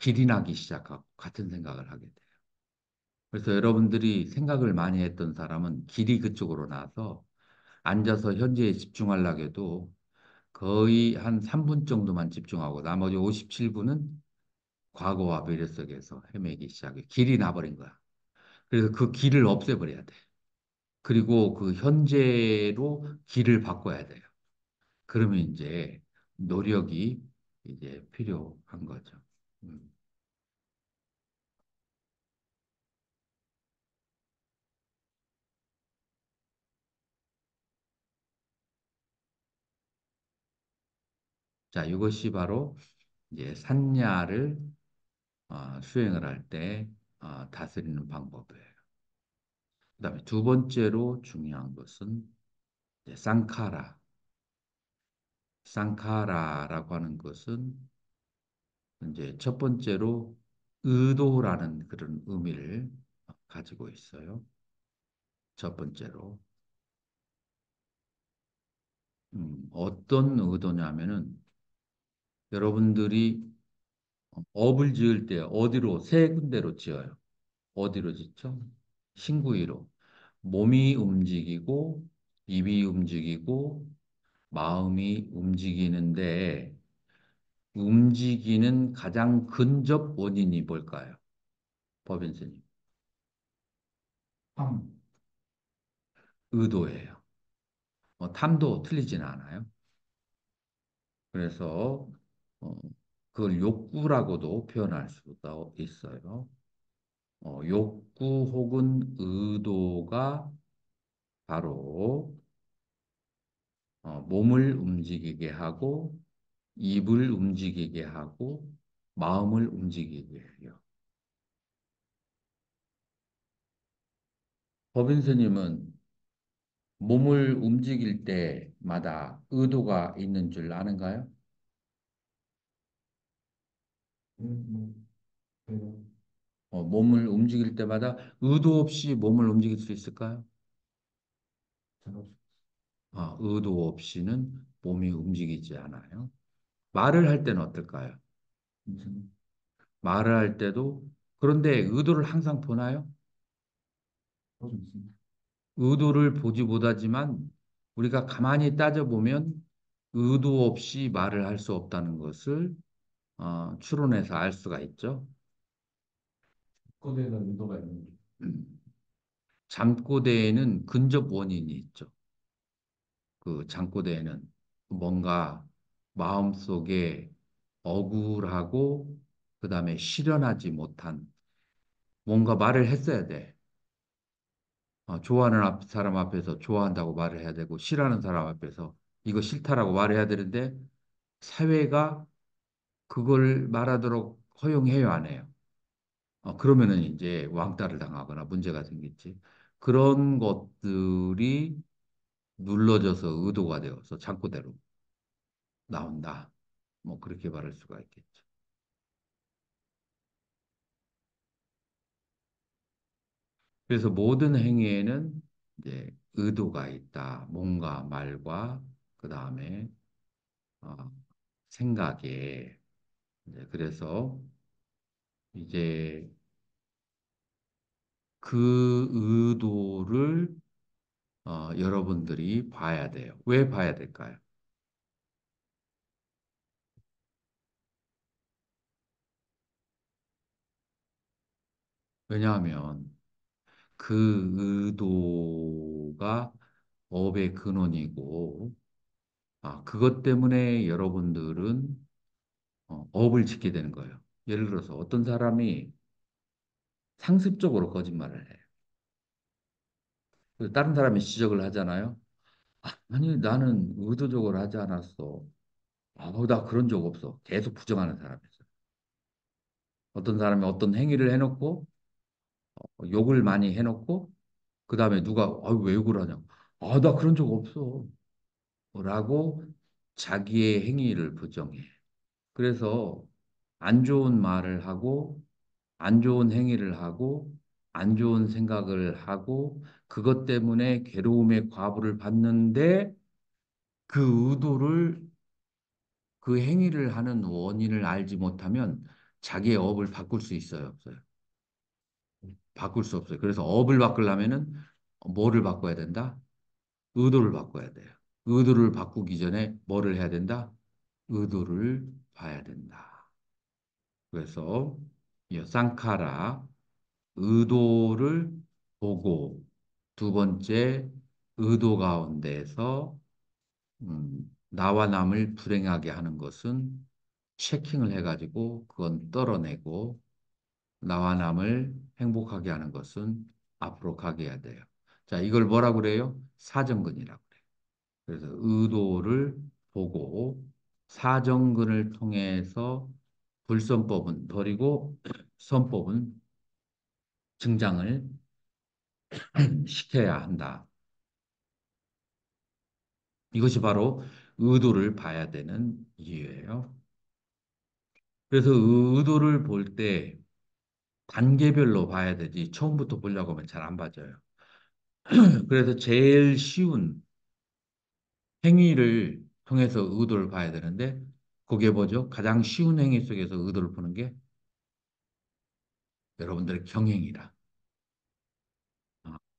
길이 나기 시작하고 같은 생각을 하게 돼요. 그래서 여러분들이 생각을 많이 했던 사람은 길이 그쪽으로 나서 앉아서 현재에 집중하려고 해도 거의 한 3분 정도만 집중하고 나머지 57분은 과거와 미래 속에서 헤매기 시작해. 길이 나버린 거야. 그래서 그 길을 없애버려야 돼. 그리고 그 현재로 길을 바꿔야 돼요. 그러면 이제 노력이 이제 필요한 거죠. 음. 자, 이것이 바로 이제 산야를 수행을 할 때 다스리는 방법이에요. 그다음에 두 번째로 중요한 것은 이제 쌍카라. 쌍카라라고 하는 것은 이제 첫 번째로 의도라는 그런 의미를 가지고 있어요. 첫 번째로. 어떤 의도냐면은 여러분들이 업을 지을 때 어디로, 세 군데로 지어요. 어디로 짓죠? 신구이로. 몸이 움직이고, 입이 움직이고, 마음이 움직이는데, 움직이는 가장 근접 원인이 뭘까요? 법인스님. 탐, 의도예요. 탐도 틀리지는 않아요. 그래서, 어, 그걸 욕구라고도 표현할 수가 있어요. 욕구 혹은 의도가 바로 몸을 움직이게 하고 입을 움직이게 하고 마음을 움직이게 해요. 법인 스님은 몸을 움직일 때마다 의도가 있는 줄 아는가요? 뭐, 그래요. 몸을 움직일 때마다 의도 없이 몸을 움직일 수 있을까요? 제가 의도 없이는 몸이 움직이지 않아요. 말을 할 때는 어떨까요? 무슨 말을 할 때도 그런데 의도를 항상 보나요? 거좀 있습니다. 의도를 보지 못하지만 우리가 가만히 따져보면 의도 없이 말을 할 수 없다는 것을 추론해서 알 수가 있죠. 거대한 의도가 있는 게 음. 잠꼬대에는 근접 원인이 있죠. 그 잠꼬대에는 뭔가 마음속에 억울하고 그다음에 실현하지 못한 뭔가 말을 했어야 돼. 좋아하는 사람 앞에서 좋아한다고 말을 해야 되고 싫어하는 사람 앞에서 이거 싫다라고 말해야 되는데 사회가 그걸 말하도록 허용해요, 안 해요? 그러면은 이제 왕따를 당하거나 문제가 생기지. 그런 것들이 눌러져서 의도가 되어서 잠꼬대로 나온다. 뭐 그렇게 말할 수가 있겠죠. 그래서 모든 행위에는 이제 의도가 있다. 뭔가 말과 그 다음에 어, 생각에 그래서 이제 그 의도를 여러분들이 봐야 돼요. 왜 봐야 될까요? 왜냐하면 그 의도가 업의 근원이고, 그것 때문에 여러분들은 업을 짓게 되는 거예요. 예를 들어서 어떤 사람이 상습적으로 거짓말을 해요. 그래서 다른 사람이 지적을 하잖아요. 아니, 나는 의도적으로 하지 않았어. 나 그런 적 없어. 계속 부정하는 사람이 있어요. 어떤 사람이 어떤 행위를 해놓고, 욕을 많이 해놓고, 그 다음에 누가, 왜 욕을 하냐고. 나 그런 적 없어. 라고 자기의 행위를 부정해. 그래서 안 좋은 말을 하고, 안 좋은 행위를 하고, 안 좋은 생각을 하고, 그것 때문에 괴로움의 과부를 받는데, 그 의도를, 그 행위를 하는 원인을 알지 못하면 자기의 업을 바꿀 수 있어요, 없어요? 바꿀 수 없어요. 그래서 업을 바꾸려면은 뭐를 바꿔야 된다? 의도를 바꿔야 돼요. 의도를 바꾸기 전에 뭐를 해야 된다? 의도를 봐야 된다. 그래서 이 쌍카라 의도를 보고 두 번째 의도 가운데에서 나와 남을 불행하게 하는 것은 체킹을 해가지고 그건 떨어내고 나와 남을 행복하게 하는 것은 앞으로 가게 해야 돼요. 자, 이걸 뭐라고 그래요? 사정근이라고 그래요. 그래서 의도를 보고 사정근을 통해서 불선법은 버리고 선법은 증장을 시켜야 한다. 이것이 바로 의도를 봐야 되는 이유예요. 그래서 의도를 볼 때 단계별로 봐야 되지 처음부터 보려고 하면 잘 안 봐져요. 그래서 제일 쉬운 행위를 통해서 의도를 봐야 되는데 그게 뭐죠? 가장 쉬운 행위 속에서 의도를 보는 게 여러분들의 경행이라.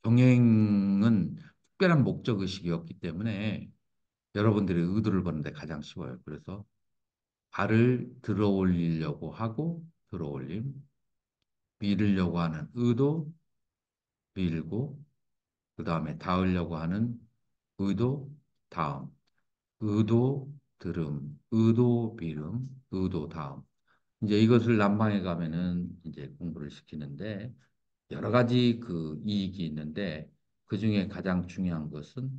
경행은 특별한 목적 의식이 없기 때문에 여러분들의 의도를 보는데 가장 쉬워요. 그래서 발을 들어 올리려고 하고 들어 올림, 밀으려고 하는 의도, 밀고 그 다음에 닿으려고 하는 의도, 다음, 의도, 들음, 의도, 비름, 의도, 다음. 이제 이것을 난방에 가면은 이제 공부를 시키는데 여러 가지 그 이익이 있는데 그 중에 가장 중요한 것은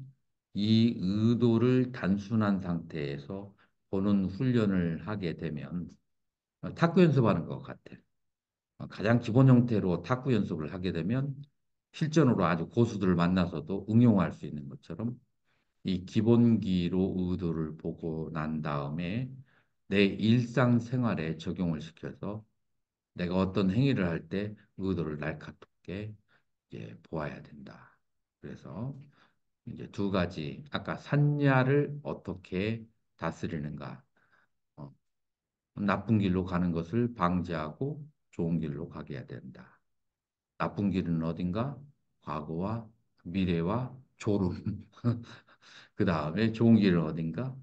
이 의도를 단순한 상태에서 보는 훈련을 하게 되면 탁구 연습하는 것 같아. 가장 기본 형태로 탁구 연습을 하게 되면 실전으로 아주 고수들을 만나서도 응용할 수 있는 것처럼 이 기본기로 의도를 보고 난 다음에 내 일상생활에 적용을 시켜서 내가 어떤 행위를 할 때 의도를 날카롭게 이제 보아야 된다. 그래서 이제 두 가지 아까 산야를 어떻게 다스리는가, 어, 나쁜 길로 가는 것을 방지하고 좋은 길로 가게 해야 된다. 나쁜 길은 어딘가? 과거와 미래와 졸음. 그 다음에 좋은 길은 어딘가?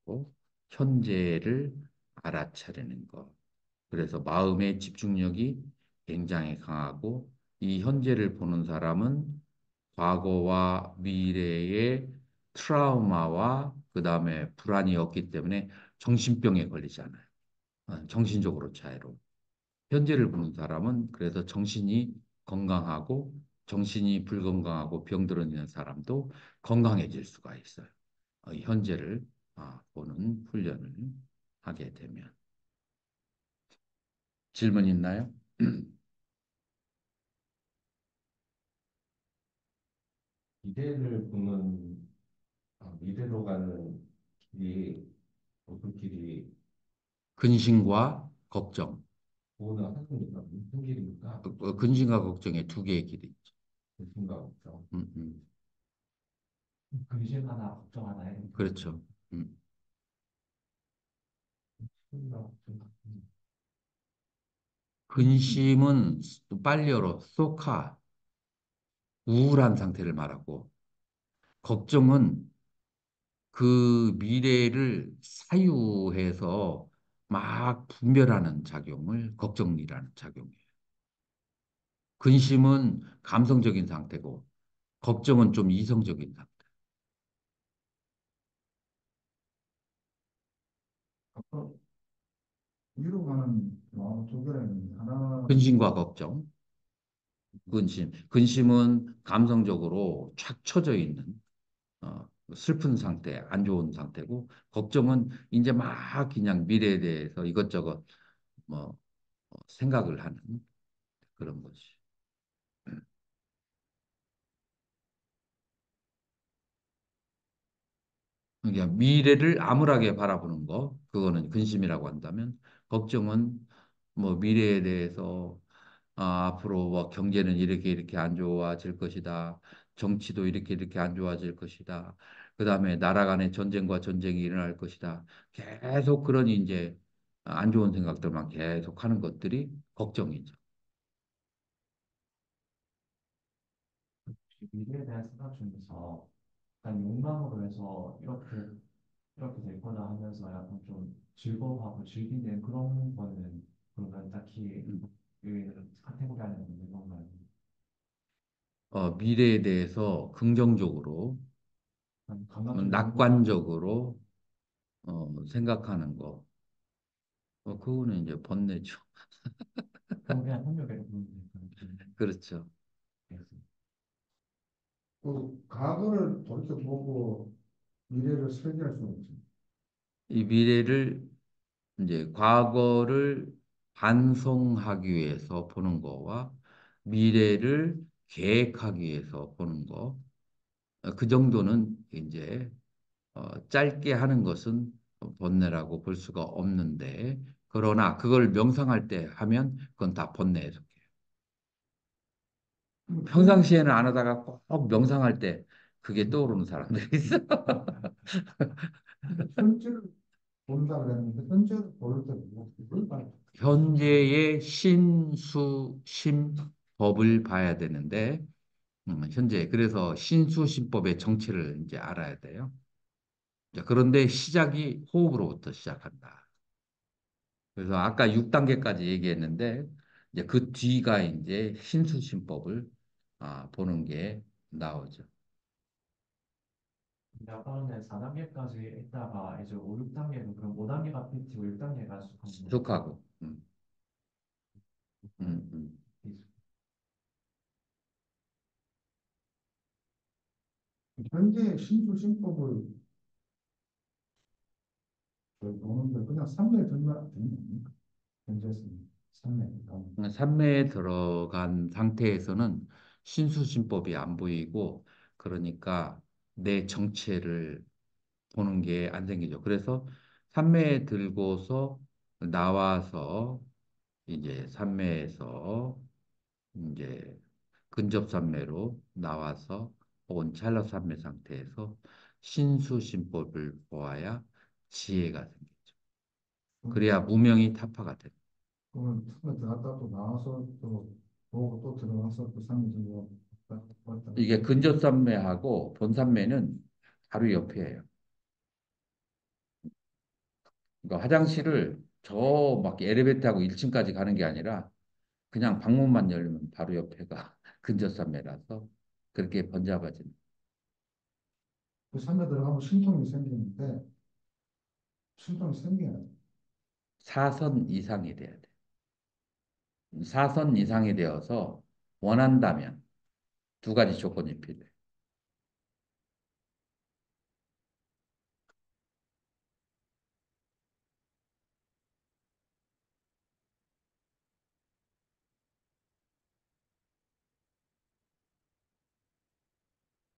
하고 현재를 알아차리는 것. 그래서 마음의 집중력이 굉장히 강하고 이 현재를 보는 사람은 과거와 미래의 트라우마와 그다음에 불안이 없기 때문에 정신병에 걸리지 않아요. 정신적으로 자유로워. 현재를 보는 사람은 그래서 정신이 건강하고 정신이 불건강하고 병들어 있는 사람도 건강해질 수가 있어요. 현재를 보는 훈련을 하게 되면. 질문 있나요? 미래를 보는, 미래로 가는 길이, 어떤 길이 근심과 걱정. 보는 하늘입니까? 무슨 길입니까? 근심과 걱정의 두 개의 길이 있죠. 무슨가 없죠. 음, 음. 근심 하나, 걱정 하나 이렇게 있어요. 그렇죠. 음. 무슨가 없죠. 근심은 빨리어로 소카, 우울한 상태를 말하고, 걱정은 그 미래를 사유해서 막 분별하는 작용을 걱정이라는 작용이에요. 근심은 감성적인 상태고, 걱정은 좀 이성적인 상태. 앞으로 위로 가는 마음 두 개를 하나 근심과 걱정. 근심은 감성적으로 착 처져 있는 슬픈 상태, 안 좋은 상태고, 걱정은 이제 막 그냥 미래에 대해서 이것저것 뭐 생각을 하는 그런 거지. 그러니까 미래를 암울하게 바라보는 거, 그거는 근심이라고 한다면, 걱정은 뭐 미래에 대해서 앞으로 뭐 경제는 이렇게 이렇게 안 좋아질 것이다. 정치도 이렇게 이렇게 안 좋아질 것이다. 그다음에 나라 간의 전쟁과 전쟁이 일어날 것이다. 계속 그런 이제 안 좋은 생각들만 계속 하는 것들이 걱정이죠. 미래에 대한 생각 중에서 약간 욕망으로 해서 이렇게 될 거다 하면서 약간 좀 즐거워하고 즐기는 그런 거는 그러면 딱히 음. 그 카테고리 안에 있는 건가요? 미래에 대해서 긍정적으로, 감각적인 욕망 낙관적으로 생각하는 거. 그거는 이제 번뇌죠. 그건 그냥 폭력에 보면 되니까. 그렇죠. 그 과거를 돌이켜보고 미래를 설계할 수는 없죠. 이 미래를 이제 과거를 반성하기 위해서 보는 거와 미래를 계획하기 위해서 보는 거, 그 정도는 이제 짧게 하는 것은 번뇌라고 볼 수가 없는데, 그러나 그걸 명상할 때 하면 그건 다 번뇌에 속해요. 평상시에는 안 하다가 꼭 명상할 때 그게 떠오르는 사람들이 있어. 현재를 본다 그랬는데 현재를 고를 때 그걸 봐요. 현재의 신수심법을 봐야 되는데, 현재 그래서 신수심법의 정체를 이제 알아야 돼요. 자, 그런데 시작이 호흡으로부터 시작한다. 그래서 아까 6단계까지 얘기했는데 이제 그 뒤가 이제 신수심법을 보는 게 나오죠. 약간은 4단계까지 있다가 이제 5, 6단계는 그럼 5단계가 PT, 6단계가 수학한 거예요. 숙하고. 음, 음. 현재 신수신법을 보는데 그냥 삼매 들면 되는 겁니까? 현재는 삼매. 산매에 들어간 상태에서는 신수심법이 안 보이고, 그러니까 내 정체를 보는 게 안 생기죠. 그래서 산매에 들고서 나와서 이제 산매에서 이제 근접산매로 나와서 혹은 찰나산매 상태에서 신수심법을 보아야 지혜가 생기죠. 그래야 무명이 타파가 돼요. 그러면 처음에 들어갔다 또 나와서 또 보고 또 들어가서 또 삼매 들고 왔다 이게 근접산매하고 본산매는 바로 옆이에요. 그러니까 화장실을 저 막 엘리베이터 타고 1층까지 가는 게 아니라 그냥 방문만 열리면 바로 옆에가 근접산매라서 그렇게 번잡아지는. 그 삼매 들어가면 신통이 생기는데 신통이 생겨야 돼. 4선 이상이 돼야 돼. 4선 이상이 되어서 원한다면 두 가지 조건이 필요해.